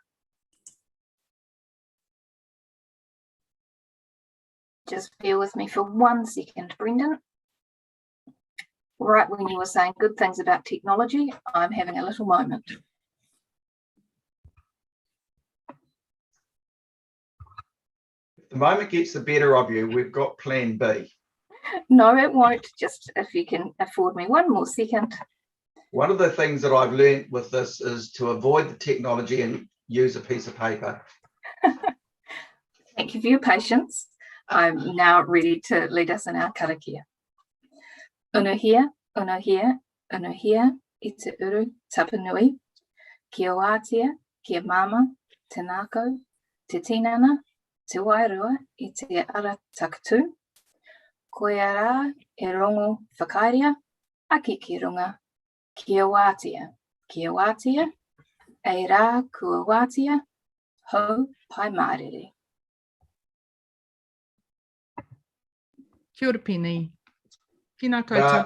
Just bear with me for 1 second, Brendan. Right when you were saying good things about technology, I'm having a little moment. If the moment gets the better of you, we've got plan B. No, it won't. Just if you can afford me 1 more second. One of the things that I've learned with this is to avoid the technology and use a piece of paper. Thank you for your patience. I'm now ready to lead us in our karakia. Unuhia, unuhia, unuhia, i te uru tapanui, kia wātia, kia mama, te nākau, te tinana, te wairua i te ara takatu. Koe rā e rongo whakairia, aki ki runga, kia wātia, e rā kua wātia, hau pai mārere. Kia ora Penny. Tēnā koutou.